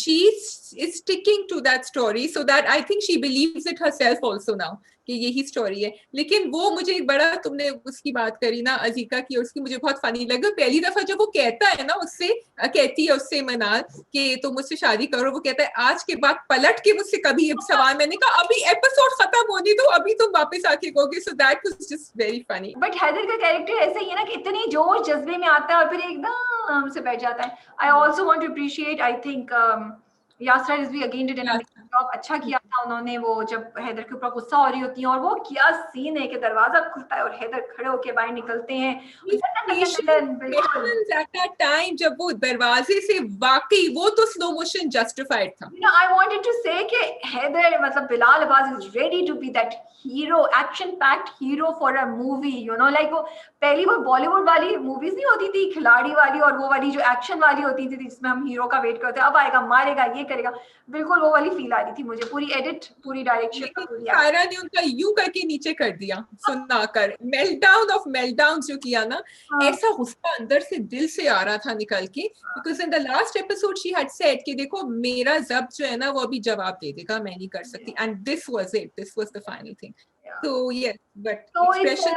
She is sticking to that story so that I think she believes it herself also now कि यही स्टोरी है. लेकिन वो मुझे एक बड़ा, तुमने उसकी बात करी ना अजीका की, और उसकी मुझे बहुत फनी लगा पहली दफा जब वो कहता है ना उससे, कहती है उससे मनाल कि तुम मुझसे शादी करो, वो कहता है आज के बाद पलट के मुझसे कभी ये सवाल. मैंने कहा अभी एपिसोड खत्म होने दो, अभी तुम वापस आके कहोगे. So that was just very funny. But Haider का कैरेक्टर ऐसा ही है ना कि इतनी जोश जज्बे में आता है और फिर एकदम से बैठ जाता है. I also want to appreciate, I think Yasra Rizvi again did an amazing job. अच्छा किया था उन्होंने, वो जब हैदर के ऊपर गुस्सा हो रही होती है और वो क्या सीन है कि दरवाजा खुलता है और हैदर खड़े होके बाहर निकलते हैं. At that time जब वो दरवाजे से, वाकई वो तो स्लो मोशन जस्टिफाइड था. You know, I wanted to say कि हैदर मतलब Bilal Abbas is ready to be that hero, action packed hero for a movie, you know, like वो पहली वो बॉलीवुड वाली मूवीज नहीं होती थी खिलाड़ी वाली, और वो वाली जो एक्शन वाली होती थी जिसमें हम हीरो का वेट करते हैं, अब आएगा मारेगा ये करेगा, बिल्कुल वो वाली फील आ रही थी मुझे. पूरी एडिट, पूरी डायरेक्शन, सारा ने उनका यूं करके नीचे कर दिया सुनाकर. मेल्टडाउन ऑफ मेल्टडाउन जो किया ना, ऐसा गुस्सा अंदर से दिल से आ रहा था निकल के. Because in the last episode she had said कि देखो मेरा जब्त जो है ना वो अभी जवाब दे देगा, मैं नहीं कर सकती. And this was it, this was the final thing. So yes, but expression,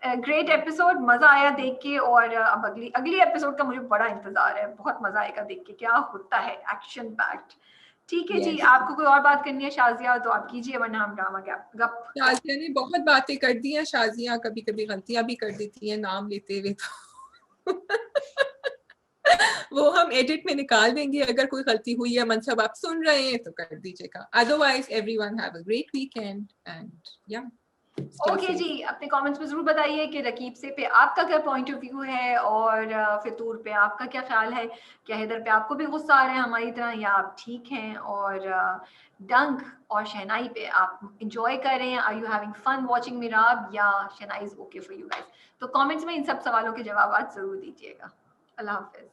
a great episode, मजा आया देख के. और अब अगली एपिसोड का मुझे बड़ा इंतजार है, बहुत मजा आएगा देख के क्या होता है, एक्शन पैक्ड. ठीक है जी, आपको कोई और बात करनी है शाजिया तो आप कीजिए, वरना हम ड्रामा गप. शाजिया ने बहुत बातें कर दी हैं. शाजिया कभी कभी गलतियां भी कर देती हैं नाम लेते हुए तो वो हम एडिट में निकाल देंगे अगर कोई गलती हुई है. मनसब आप सुन रहे हैं तो कर दीजिएगा. Otherwise everyone have a great weekend and या ओके जी, अपने कमेंट्स में जरूर बताइए कि रकीब से पे आपका क्या पॉइंट ऑफ व्यू है, और फितूर पे आपका क्या ख्याल है. क्या हैदर पे आपको भी गुस्सा आ रहा है हमारी तरह, या आप ठीक हैं. और डंक और शहनाई पे आप इंजॉय कर रहे हैं, are you having fun watching Mirab, या Shehnai is okay for you guys. तो कमेंट्स में इन सब सवालों के जवाब जरूर दीजिएगा. अल्लाह हाफिज.